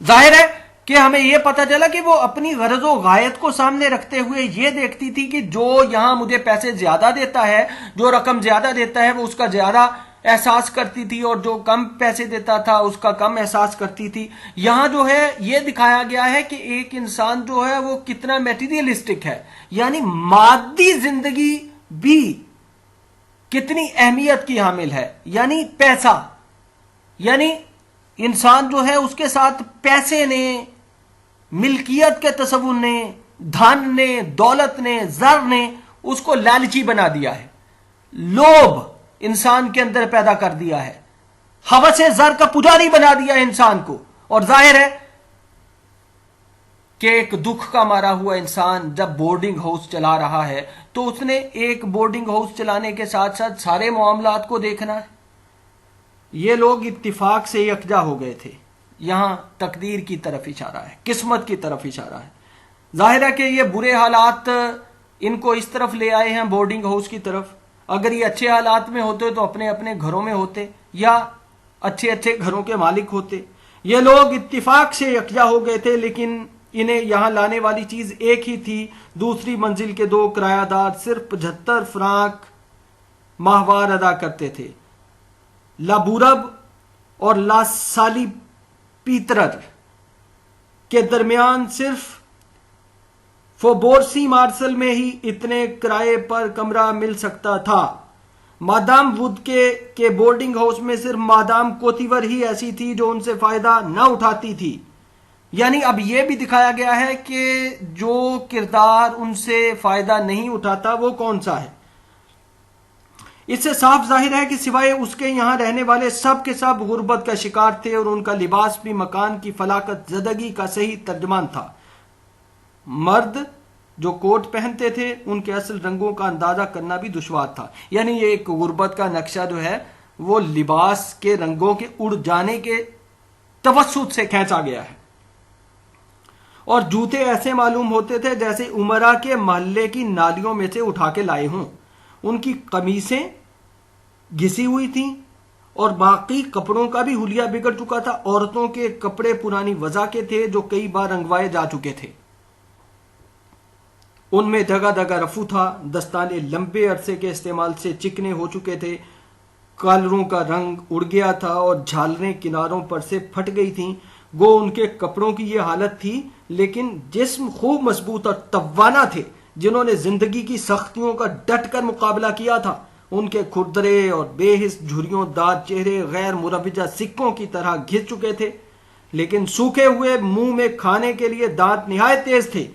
ظاہر ہے کہ ہمیں یہ پتہ چلا کہ وہ اپنی غرض و غایت کو سامنے رکھتے ہوئے یہ دیکھتی تھی کہ جو یہاں مجھے پیسے زیادہ دیتا ہے، جو رقم زیادہ دیتا ہے، وہ اس کا زیادہ احساس کرتی تھی، اور جو کم پیسے دیتا تھا اس کا کم احساس کرتی تھی. یہاں جو ہے یہ دکھایا گیا ہے کہ ایک انسان جو ہے وہ کتنا میٹیریلسٹک ہے، یعنی مادی زندگی بھی کتنی اہمیت کی حامل ہے. یعنی پیسہ، یعنی انسان جو ہے اس کے ساتھ پیسے نے، ملکیت کے تصور نے، دھن نے، دولت نے، زر نے اس کو لالچی بنا دیا ہے. لوبھ انسان کے اندر پیدا کر دیا ہے، ہوس زر کا پجاری بنا دیا ہے انسان کو. اور ظاہر ہے کہ ایک دکھ کا مارا ہوا انسان جب بورڈنگ ہاؤس چلا رہا ہے تو اس نے ایک بورڈنگ ہاؤس چلانے کے ساتھ ساتھ سارے معاملات کو دیکھنا ہے. یہ لوگ اتفاق سے یکجا ہو گئے تھے. یہاں تقدیر کی طرف اشارہ ہے، قسمت کی طرف اشارہ ہے. ظاہر ہے کہ یہ برے حالات ان کو اس طرف لے آئے ہیں، بورڈنگ ہاؤس کی طرف. اگر یہ اچھے حالات میں ہوتے تو اپنے اپنے گھروں میں ہوتے یا اچھے اچھے گھروں کے مالک ہوتے. یہ لوگ اتفاق سے یکجا ہو گئے تھے، لیکن انہیں یہاں لانے والی چیز ایک ہی تھی. دوسری منزل کے دو کرایہ دار صرف 75 فرانک ماہوار ادا کرتے تھے. لا بورب اور لا سالی پیترر کے درمیان صرف فوبورسی مارسل میں ہی اتنے کرائے پر کمرہ مل سکتا تھا. مادام وودکے کے بورڈنگ ہاؤس میں صرف مادام کوتیور ہی ایسی تھی جو ان سے فائدہ نہ اٹھاتی تھی. یعنی اب یہ بھی دکھایا گیا ہے کہ جو کردار ان سے فائدہ نہیں اٹھاتا وہ کون سا ہے. اس سے صاف ظاہر ہے کہ سوائے اس کے یہاں رہنے والے سب کے سب غربت کا شکار تھے، اور ان کا لباس بھی مکان کی فلاکت زدگی کا صحیح ترجمان تھا. مرد جو کوٹ پہنتے تھے ان کے اصل رنگوں کا اندازہ کرنا بھی دشوار تھا. یعنی یہ ایک غربت کا نقشہ جو ہے وہ لباس کے رنگوں کے اڑ جانے کے توسط سے کھینچا گیا ہے. اور جوتے ایسے معلوم ہوتے تھے جیسے امرا کے محلے کی نالیوں میں سے اٹھا کے لائے ہوں. ان کی قمیصیں گھسی ہوئی تھیں اور باقی کپڑوں کا بھی حلیہ بگڑ چکا تھا. عورتوں کے کپڑے پرانی وضع کے تھے جو کئی بار رنگوائے جا چکے تھے. ان میں جگہ جگہ رفو تھا. دستانے لمبے عرصے کے استعمال سے چکنے ہو چکے تھے. کالروں کا رنگ اڑ گیا تھا اور جھالریں کناروں پر سے پھٹ گئی تھیں. گو ان کے کپڑوں کی یہ حالت تھی، لیکن جسم خوب مضبوط اور توانا تھے جنہوں نے زندگی کی سختیوں کا ڈٹ کر مقابلہ کیا تھا. ان کے کھردرے اور بے حس جھریوں دار چہرے غیر مروجہ سکوں کی طرح گھس چکے تھے، لیکن سوکھے ہوئے منہ میں کھانے کے لیے دانت نہایت تیز تھے.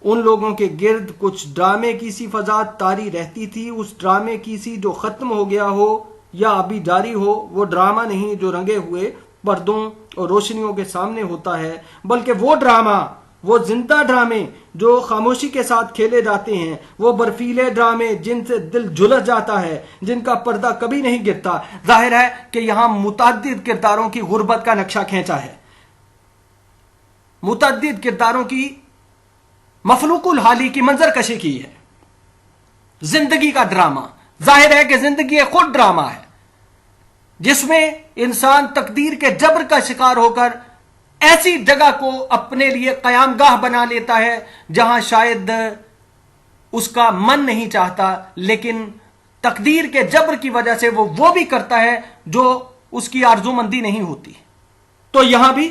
ان لوگوں کے گرد کچھ ڈرامے کی سی فضا طاری رہتی تھی. اس ڈرامے کی سی جو ختم ہو گیا ہو یا ابھی جاری ہو، وہ ڈرامہ نہیں جو رنگے ہوئے پردوں اور روشنیوں کے سامنے ہوتا ہے، بلکہ وہ ڈرامہ، وہ زندہ ڈرامے جو خاموشی کے ساتھ کھیلے جاتے ہیں، وہ برفیلے ڈرامے جن سے دل جھلس جاتا ہے، جن کا پردہ کبھی نہیں گرتا. ظاہر ہے کہ یہاں متعدد کرداروں کی غربت کا نقشہ کھینچا ہے، متعدد کرداروں کی مفلوق الحالی کی منظر کشی کی ہے. زندگی کا ڈرامہ. ظاہر ہے کہ زندگی خود ڈرامہ ہے جس میں انسان تقدیر کے جبر کا شکار ہو کر ایسی جگہ کو اپنے لیے قیام گاہ بنا لیتا ہے جہاں شاید اس کا من نہیں چاہتا، لیکن تقدیر کے جبر کی وجہ سے وہ بھی کرتا ہے جو اس کی آرزو مندی نہیں ہوتی. تو یہاں بھی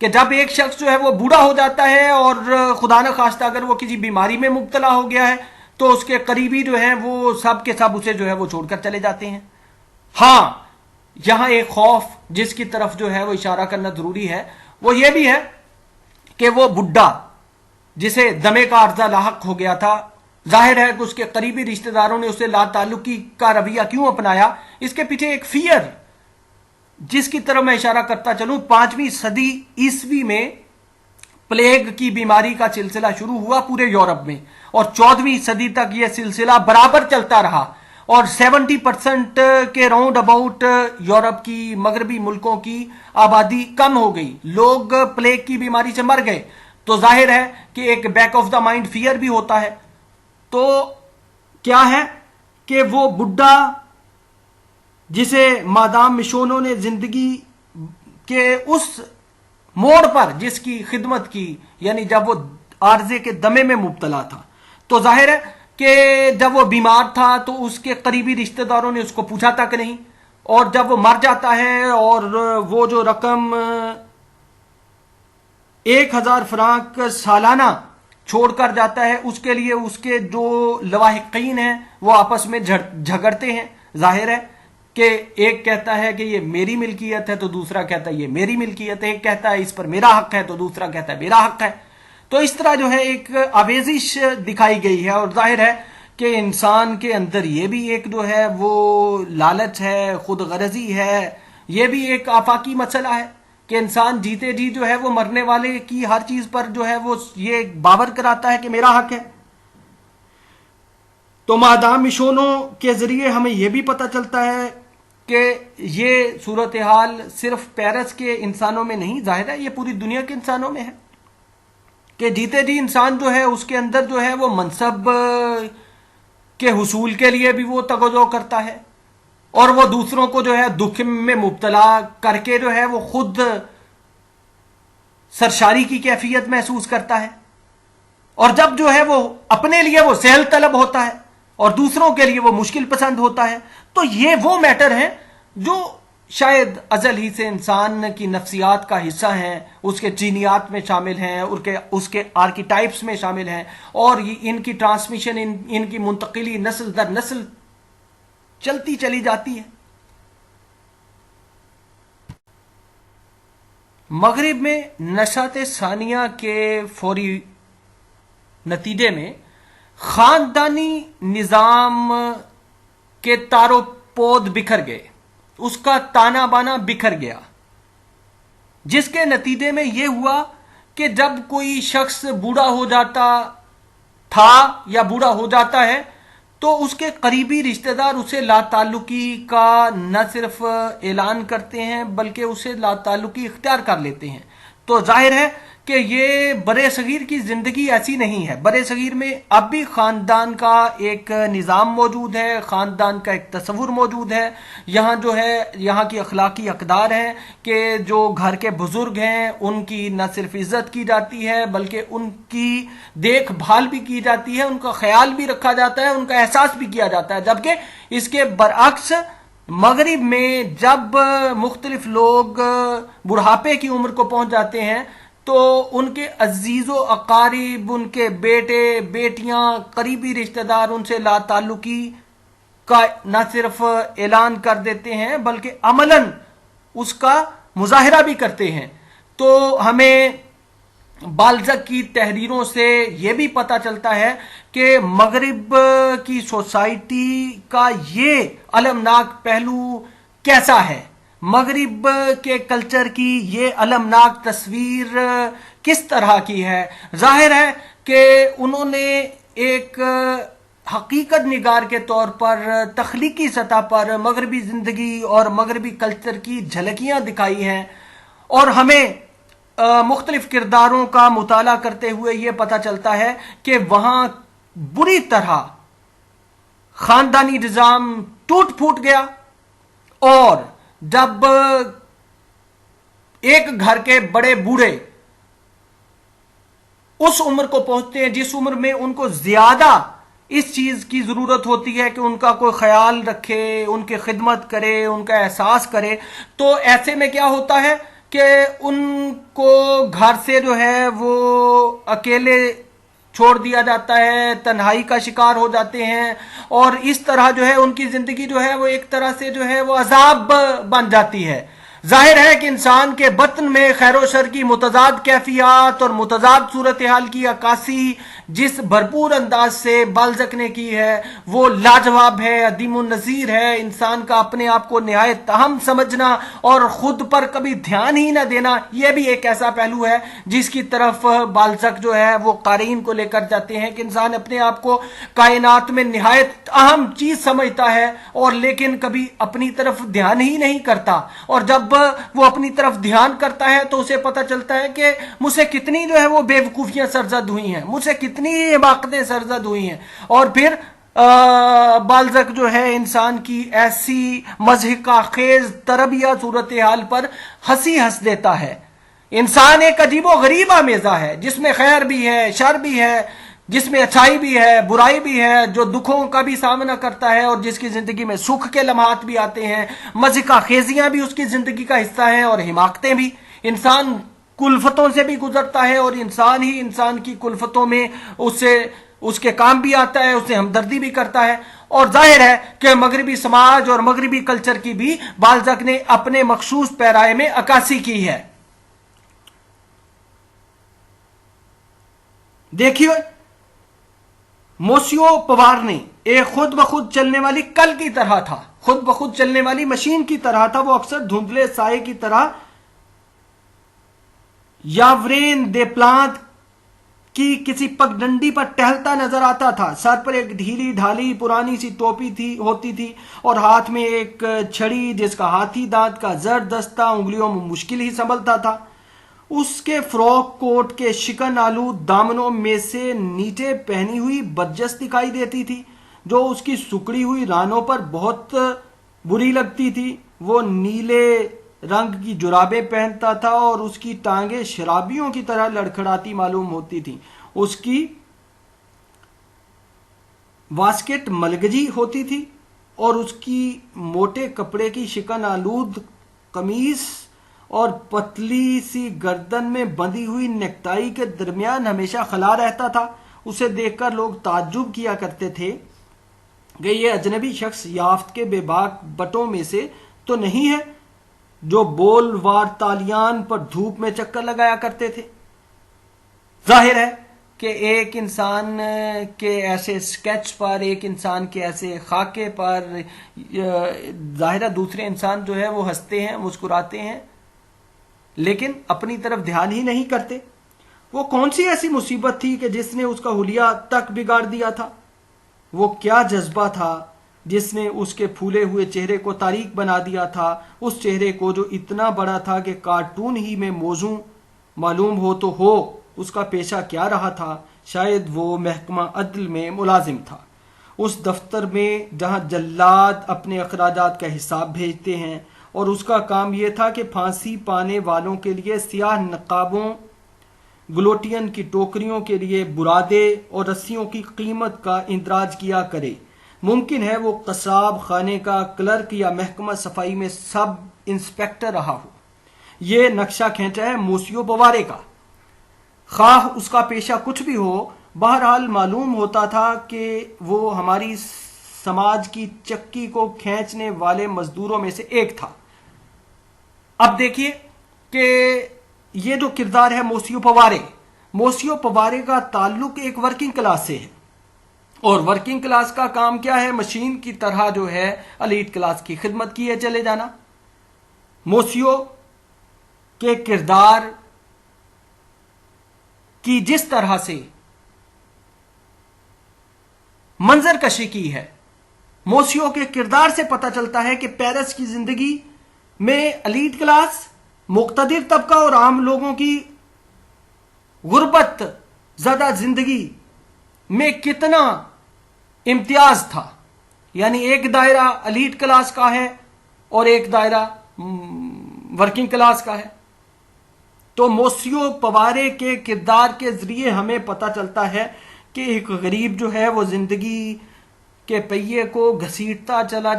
کہ جب ایک شخص جو ہے وہ بوڑھا ہو جاتا ہے اور خدا نہ خواستہ اگر وہ کسی بیماری میں مبتلا ہو گیا ہے تو اس کے قریبی جو ہیں وہ سب کے سب اسے جو ہے وہ چھوڑ کر چلے جاتے ہیں. ہاں یہاں ایک خوف جس کی طرف جو ہے وہ اشارہ کرنا ضروری ہے وہ یہ بھی ہے کہ وہ بڈھا جسے دمے کا عرضہ لاحق ہو گیا تھا، ظاہر ہے کہ اس کے قریبی رشتہ داروں نے اسے لا تعلقی کا رویہ کیوں اپنایا. اس کے پیچھے ایک فیئر جس کی طرف میں اشارہ کرتا چلوں، 5ویں صدی عیسوی میں پلیگ کی بیماری کا سلسلہ شروع ہوا پورے یورپ میں، اور 14ویں صدی تک یہ سلسلہ برابر چلتا رہا، اور 70% کے راؤنڈ اباؤٹ یورپ کی مغربی ملکوں کی آبادی کم ہو گئی، لوگ پلیگ کی بیماری سے مر گئے. تو ظاہر ہے کہ ایک back of the mind fear بھی ہوتا ہے. تو کیا ہے کہ وہ بڈھا جسے مادام مشونوں نے زندگی کے اس موڑ پر جس کی خدمت کی، یعنی جب وہ عارضے کے دمے میں مبتلا تھا، تو ظاہر ہے کہ جب وہ بیمار تھا تو اس کے قریبی رشتہ داروں نے اس کو پوچھا تک نہیں، اور جب وہ مر جاتا ہے اور وہ جو رقم 1000 فرانک سالانہ چھوڑ کر جاتا ہے اس کے لیے اس کے جو لواحقین ہیں وہ آپس میں جھگڑتے ہیں. ظاہر ہے کہ ایک کہتا ہے کہ یہ میری ملکیت ہے تو دوسرا کہتا ہے یہ میری ملکیت ہے، ایک کہتا ہے اس پر میرا حق ہے تو دوسرا کہتا ہے میرا حق ہے. تو اس طرح جو ہے ایک آویزش دکھائی گئی ہے، اور ظاہر ہے کہ انسان کے اندر یہ بھی ایک جو ہے وہ لالچ ہے، خود غرضی ہے، یہ بھی ایک آفاقی مسئلہ ہے کہ انسان جیتے جی جو ہے وہ مرنے والے کی ہر چیز پر جو ہے وہ یہ باور کراتا ہے کہ میرا حق ہے. تو مادام مشونوں کے ذریعے ہمیں یہ بھی پتہ چلتا ہے کہ یہ صورتحال صرف پیرس کے انسانوں میں نہیں، ظاہر ہے یہ پوری دنیا کے انسانوں میں ہے کہ جیتے جی انسان جو ہے اس کے اندر جو ہے وہ منصب کے حصول کے لیے بھی وہ تگوزو کرتا ہے، اور وہ دوسروں کو جو ہے دکھ میں مبتلا کر کے جو ہے وہ خود سرشاری کی کیفیت محسوس کرتا ہے، اور جب جو ہے وہ اپنے لیے وہ سہل طلب ہوتا ہے اور دوسروں کے لیے وہ مشکل پسند ہوتا ہے. تو یہ وہ میٹر ہیں جو شاید ازل ہی سے انسان کی نفسیات کا حصہ ہیں، اس کے جینیات میں شامل ہیں، اس کے آرکیٹائپس میں شامل ہیں، اور ان کی ٹرانسمیشن، ان کی منتقلی نسل در نسل چلتی چلی جاتی ہے. مغرب میں نشاط ثانیہ کے فوری نتیجے میں خاندانی نظام کے تار و پود بکھر گئے، اس کا تانا بانا بکھر گیا، جس کے نتیجے میں یہ ہوا کہ جب کوئی شخص بوڑھا ہو جاتا تھا یا بوڑھا ہو جاتا ہے تو اس کے قریبی رشتہ دار اسے لا تعلقی کا نہ صرف اعلان کرتے ہیں بلکہ اسے لا تعلقی اختیار کر لیتے ہیں. تو ظاہر ہے کہ یہ برے صغیر کی زندگی ایسی نہیں ہے. برے صغیر میں اب بھی خاندان کا ایک نظام موجود ہے، خاندان کا ایک تصور موجود ہے. یہاں جو ہے یہاں کی اخلاقی اقدار ہیں کہ جو گھر کے بزرگ ہیں ان کی نہ صرف عزت کی جاتی ہے بلکہ ان کی دیکھ بھال بھی کی جاتی ہے، ان کا خیال بھی رکھا جاتا ہے، ان کا احساس بھی کیا جاتا ہے. جبکہ اس کے برعکس مغرب میں جب مختلف لوگ بڑھاپے کی عمر کو پہنچ جاتے ہیں تو ان کے عزیز و اقارب، ان کے بیٹے بیٹیاں، قریبی رشتہ دار ان سے لا تعلقی کا نہ صرف اعلان کر دیتے ہیں بلکہ عملاً اس کا مظاہرہ بھی کرتے ہیں. تو ہمیں بالزک کی تحریروں سے یہ بھی پتہ چلتا ہے کہ مغرب کی سوسائٹی کا یہ المناک پہلو کیسا ہے، مغرب کے کلچر کی یہ المناک تصویر کس طرح کی ہے. ظاہر ہے کہ انہوں نے ایک حقیقت نگار کے طور پر تخلیقی سطح پر مغربی زندگی اور مغربی کلچر کی جھلکیاں دکھائی ہیں، اور ہمیں مختلف کرداروں کا مطالعہ کرتے ہوئے یہ پتہ چلتا ہے کہ وہاں بری طرح خاندانی نظام ٹوٹ پھوٹ گیا، اور جب ایک گھر کے بڑے بوڑھے اس عمر کو پہنچتے ہیں جس عمر میں ان کو زیادہ اس چیز کی ضرورت ہوتی ہے کہ ان کا کوئی خیال رکھے، ان کی خدمت کرے، ان کا احساس کرے، تو ایسے میں کیا ہوتا ہے کہ ان کو گھر سے جو ہے وہ اکیلے چھوڑ دیا جاتا ہے، تنہائی کا شکار ہو جاتے ہیں، اور اس طرح جو ہے ان کی زندگی جو ہے وہ ایک طرح سے جو ہے وہ عذاب بن جاتی ہے۔ ظاہر ہے کہ انسان کے بطن میں خیر و شر کی متضاد کیفیات اور متضاد صورتحال کی عکاسی جس بھرپور انداز سے بالزک نے کی ہے وہ لاجواب ہے، عدیم النظیر ہے۔ انسان کا اپنے آپ کو نہایت اہم سمجھنا اور خود پر کبھی دھیان ہی نہ دینا، یہ بھی ایک ایسا پہلو ہے جس کی طرف بالزک جو ہے وہ قارئین کو لے کر جاتے ہیں کہ انسان اپنے آپ کو کائنات میں نہایت اہم چیز سمجھتا ہے اور لیکن کبھی اپنی طرف دھیان ہی نہیں کرتا، اور جب وہ اپنی طرف دھیان کرتا ہے تو اسے پتہ چلتا ہے کہ مجھ سے کتنی جو ہے وہ بے وقوفیاں سرزد ہوئی ہیں، مجھ سے کتنی حماقتیں سرزد ہوئی ہیں، اور پھر بالزک جو ہے انسان کی ایسی مضحکہ خیز تربیہ صورتحال پر ہنسی ہنس دیتا ہے۔ انسان ایک عجیب و غریب آمیزہ ہے جس میں خیر بھی ہے، شر بھی ہے، جس میں اچھائی بھی ہے، برائی بھی ہے، جو دکھوں کا بھی سامنا کرتا ہے اور جس کی زندگی میں سکھ کے لمحات بھی آتے ہیں، مضحکہ خیزیاں بھی اس کی زندگی کا حصہ ہیں اور حماقتیں بھی۔ انسان کلفتوں سے بھی گزرتا ہے اور انسان ہی انسان کی کلفتوں میں اس کے کام بھی آتا ہے، اسے ہمدردی بھی کرتا ہے، اور ظاہر ہے کہ مغربی سماج اور مغربی کلچر کی بھی بالزک نے اپنے مخصوص پیرائے میں عکاسی کی ہے۔ دیکھیے، موسیو پوارنے ایک خود بخود چلنے والی کل کی طرح تھا، خود بخود چلنے والی مشین کی طرح تھا۔ وہ اکثر دھندلے سائے کی طرح یاورین دے پلانٹ کی کسی پگڈنڈی پر ٹہلتا نظر آتا تھا۔ سر پر ایک ڈھیلی ڈھالی پرانی سی ٹوپی ہوتی تھی اور ہاتھ میں ایک چھڑی جس کا ہاتھی دانت کا زرد دستہ انگلیوں میں مشکل ہی سنبھلتا تھا۔ اس کے فراک کوٹ کے شکن آلود دامنوں میں سے نیچے پہنی ہوئی برجس دکھائی دیتی تھی جو اس کی سکڑی ہوئی رانوں پر بہت بری لگتی تھی۔ وہ نیلے رنگ کی جرابیں پہنتا تھا اور اس کی ٹانگیں شرابیوں کی طرح لڑکھڑاتی معلوم ہوتی تھیں۔ اس کی واسکٹ ملگجی ہوتی تھی اور اس کی موٹے کپڑے کی شکن آلود قمیص اور پتلی سی گردن میں بندھی ہوئی نیکٹائی کے درمیان ہمیشہ خلا رہتا تھا۔ اسے دیکھ کر لوگ تعجب کیا کرتے تھے کہ یہ اجنبی شخص یافت کے بے باک بٹوں میں سے تو نہیں ہے جو بول وار تالیان پر دھوپ میں چکر لگایا کرتے تھے۔ ظاہر ہے کہ ایک انسان کے ایسے سکیچ پر، ایک انسان کے ایسے خاکے پر ظاہر ہے دوسرے انسان جو ہے وہ ہنستے ہیں، مسکراتے ہیں، لیکن اپنی طرف دھیان ہی نہیں کرتے۔ وہ کون سی ایسی مصیبت تھی کہ جس نے اس کا حلیہ تک بگاڑ دیا تھا؟ وہ کیا جذبہ تھا جس نے اس کے پھولے ہوئے چہرے کو تاریک بنا دیا تھا؟ اس چہرے کو جو اتنا بڑا تھا کہ کارٹون ہی میں موزوں معلوم ہو تو ہو۔ اس کا پیشہ کیا رہا تھا؟ شاید وہ محکمہ عدل میں ملازم تھا، اس دفتر میں جہاں جلاد اپنے اخراجات کا حساب بھیجتے ہیں، اور اس کا کام یہ تھا کہ پھانسی پانے والوں کے لیے سیاہ نقابوں، گلوٹین کی ٹوکریوں کے لیے برادے اور رسیوں کی قیمت کا اندراج کیا کرے۔ ممکن ہے وہ قصاب خانے کا کلرک یا محکمہ صفائی میں سب انسپیکٹر رہا ہو۔ یہ نقشہ کھینچا ہے موسیو پوارے کا۔ خواہ اس کا پیشہ کچھ بھی ہو، بہرحال معلوم ہوتا تھا کہ وہ ہماری سماج کی چکی کو کھینچنے والے مزدوروں میں سے ایک تھا۔ اب دیکھیے کہ یہ جو کردار ہے موسیو پوارے کا تعلق ایک ورکنگ کلاس سے ہے، اور ورکنگ کلاس کا کام کیا ہے؟ مشین کی طرح جو ہے الیٹ کلاس کی خدمت کیے چلے جانا۔ موسیو کے کردار کی جس طرح سے منظر کشی کی ہے، موسیو کے کردار سے پتہ چلتا ہے کہ پیرس کی زندگی میں الیٹ کلاس، مقتدر طبقہ اور عام لوگوں کی غربت زدہ زندگی میں کتنا امتیاز تھا۔ یعنی ایک دائرہ الیٹ کلاس کا ہے اور ایک دائرہ ورکنگ کلاس کا ہے۔ تو موسیو پوارے کے کردار کے ذریعے ہمیں پتہ چلتا ہے کہ ایک غریب جو ہے وہ زندگی کے پہیے کو گھسیٹتا چلا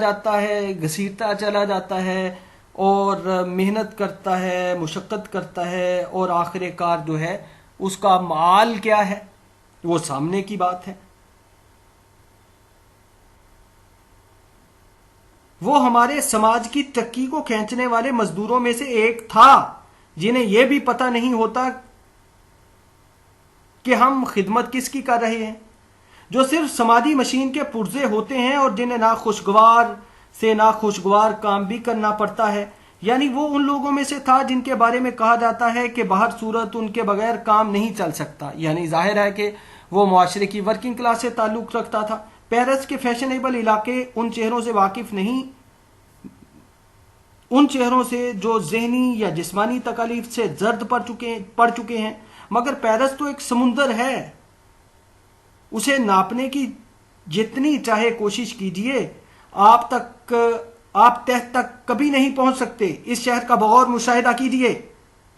جاتا ہے اور محنت کرتا ہے، مشقت کرتا ہے، اور آخر کار جو ہے اس کا مال کیا ہے وہ سامنے کی بات ہے۔ وہ ہمارے سماج کی چکی کو کھینچنے والے مزدوروں میں سے ایک تھا، جنہیں یہ بھی پتہ نہیں ہوتا کہ ہم خدمت کس کی کر رہے ہیں، جو صرف سماجی مشین کے پرزے ہوتے ہیں اور جنہیں ناخوشگوار سے ناخوشگوار کام بھی کرنا پڑتا ہے۔ یعنی وہ ان لوگوں میں سے تھا جن کے بارے میں کہا جاتا ہے کہ بہر صورت ان کے بغیر کام نہیں چل سکتا۔ یعنی ظاہر ہے کہ وہ معاشرے کی ورکنگ کلاس سے تعلق رکھتا تھا۔ پیرس کے فیشنیبل علاقے ان چہروں سے واقف نہیں، ان چہروں سے جو ذہنی یا جسمانی تکالیف سے زرد پڑ چکے ہیں، مگر پیرس تو ایک سمندر ہے، اسے ناپنے کی جتنی چاہے کوشش کیجئے آپ تہ تک کبھی نہیں پہنچ سکتے۔ اس شہر کا بغور مشاہدہ کیجئے،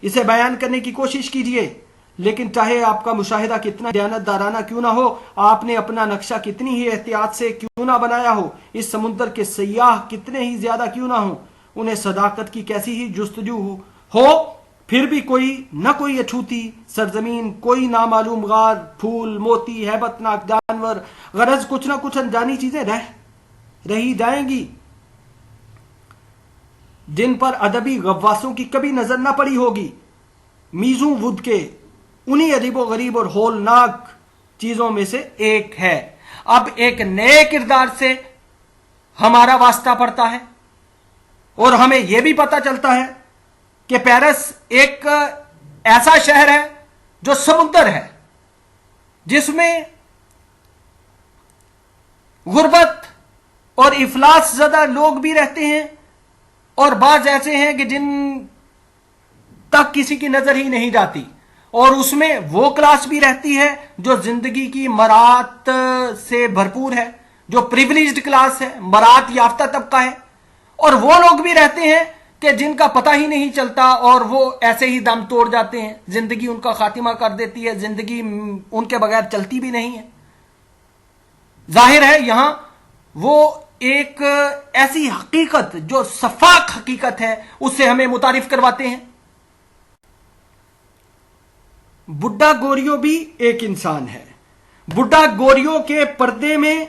اسے بیان کرنے کی کوشش کیجئے، لیکن چاہے آپ کا مشاہدہ کتنا دیانتدارانہ کیوں نہ ہو، آپ نے اپنا نقشہ کتنی ہی احتیاط سے کیوں نہ بنایا ہو، اس سمندر کے سیاح کتنے ہی زیادہ کیوں نہ ہوں، انہیں صداقت کی کیسی ہی جستجو ہو، پھر بھی کوئی نہ کوئی اچھوتی سرزمین، کوئی نامعلوم غار، پھول، موتی، ہیبت ناک جانور، غرض کچھ نہ کچھ انجانی چیزیں رہی جائیں گی جن پر ادبی غواصوں کی کبھی نظر نہ پڑی ہوگی۔ میزوں وڈ کے انہی عجیب و غریب اور ہولناک چیزوں میں سے ایک ہے۔ اب ایک نئے کردار سے ہمارا واسطہ پڑتا ہے اور ہمیں یہ بھی پتہ چلتا ہے کہ پیرس ایک ایسا شہر ہے جو سمندر ہے، جس میں غربت اور افلاس زدہ لوگ بھی رہتے ہیں، اور بعض ایسے ہیں کہ جن تک کسی کی نظر ہی نہیں جاتی، اور اس میں وہ کلاس بھی رہتی ہے جو زندگی کی مراعات سے بھرپور ہے، جو پریویلیجڈ کلاس ہے، مراعات یافتہ طبقہ ہے، اور وہ لوگ بھی رہتے ہیں کہ جن کا پتہ ہی نہیں چلتا اور وہ ایسے ہی دم توڑ جاتے ہیں، زندگی ان کا خاتمہ کر دیتی ہے، زندگی ان کے بغیر چلتی بھی نہیں ہے۔ ظاہر ہے یہاں وہ ایک ایسی حقیقت جو شفاف حقیقت ہے اس سے ہمیں متعارف کرواتے ہیں۔ بڈھا گوریو بھی ایک انسان ہے۔ بڈھا گوریو کے پردے میں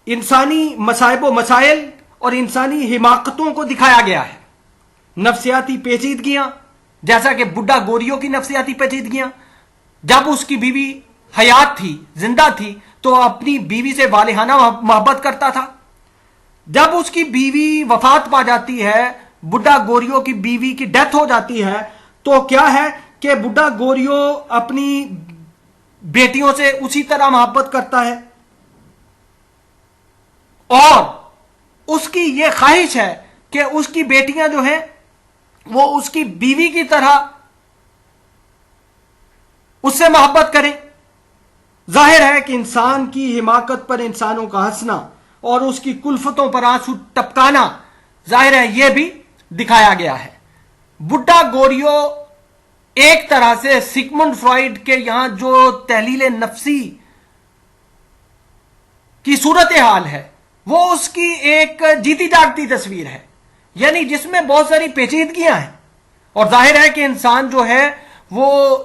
انسانی مصائب و مسائل اور انسانی حماقتوں کو دکھایا گیا ہے۔ نفسیاتی پیچیدگیاں، جیسا کہ بڈھا گوریو کی نفسیاتی پیچیدگیاں، جب اس کی بیوی حیات تھی، زندہ تھی، تو اپنی بیوی سے والہانہ محبت کرتا تھا۔ جب اس کی بیوی وفات پا جاتی ہے، بڈھا گوریو کی بیوی کی ڈیتھ ہو جاتی ہے، تو کیا ہے کہ بڈھا گوریو اپنی بیٹیوں سے اسی طرح محبت کرتا ہے، اور اس کی یہ خواہش ہے کہ اس کی بیٹیاں جو ہیں وہ اس کی بیوی کی طرح اس سے محبت کریں۔ ظاہر ہے کہ انسان کی حماقت پر انسانوں کا ہنسنا اور اس کی کلفتوں پر آنسو ٹپکانا، ظاہر ہے یہ بھی دکھایا گیا ہے۔ بڈھا گوریو ایک طرح سے سگمنڈ فرائیڈ کے یہاں جو تحلیل نفسی کی صورتحال ہے وہ اس کی ایک جیتی جاگتی تصویر ہے، یعنی جس میں بہت ساری پیچیدگیاں ہیں، اور ظاہر ہے کہ انسان جو ہے وہ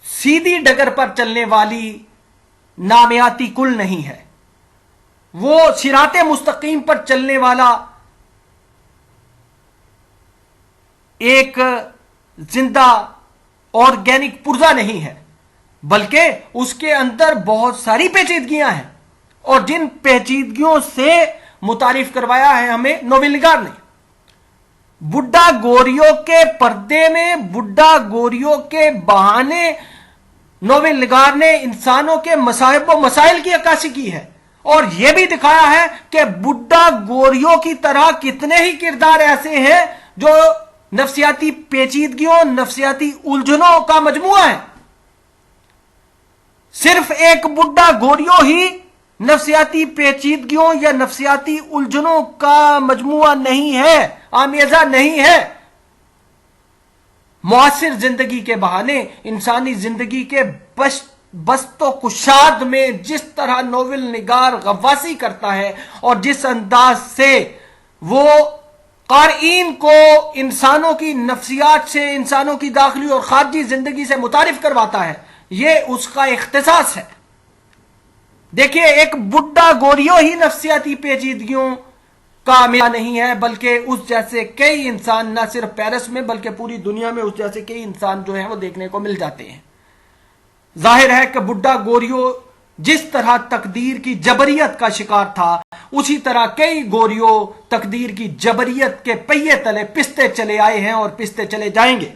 سیدھی ڈگر پر چلنے والی نامیاتی کل نہیں ہے، وہ صراط مستقیم پر چلنے والا ایک زندہ آرگینک پرزہ نہیں ہے، بلکہ اس کے اندر بہت ساری پیچیدگیاں ہیں، اور جن پیچیدگیوں سے متعارف کروایا ہے ہمیں ناول نگار نے۔ بڈھا گوریو کے پردے میں، بڈھا گوریو کے بہانے ناول نگار نے انسانوں کے مصائب و مسائل کی عکاسی کی ہے، اور یہ بھی دکھایا ہے کہ بڈھا گوریو کی طرح کتنے ہی کردار ایسے ہیں جو نفسیاتی پیچیدگیوں، نفسیاتی الجھنوں کا مجموعہ ہے۔ صرف ایک بڈھا گوریو ہی نفسیاتی پیچیدگیوں یا نفسیاتی الجھنوں کا مجموعہ نہیں ہے، آمیزہ نہیں ہے۔ معاصر زندگی کے بہانے انسانی زندگی کے بست و کشاد میں جس طرح ناول نگار غواصی کرتا ہے اور جس انداز سے وہ قارئین کو انسانوں کی نفسیات سے، انسانوں کی داخلی اور خارجی زندگی سے متعارف کرواتا ہے، یہ اس کا اختصاص ہے۔ دیکھیے، ایک بڈھا گوریوں ہی نفسیاتی پیچیدگیوں کا میلہ نہیں ہے، بلکہ اس جیسے کئی انسان نہ صرف پیرس میں بلکہ پوری دنیا میں اس جیسے کئی انسان جو ہیں وہ دیکھنے کو مل جاتے ہیں۔ ظاہر ہے کہ بڈھا گوریوں جس طرح تقدیر کی جبریت کا شکار تھا، اسی طرح کئی گوریوں تقدیر کی جبریت کے پہیے تلے پستے چلے آئے ہیں اور پستے چلے جائیں گے۔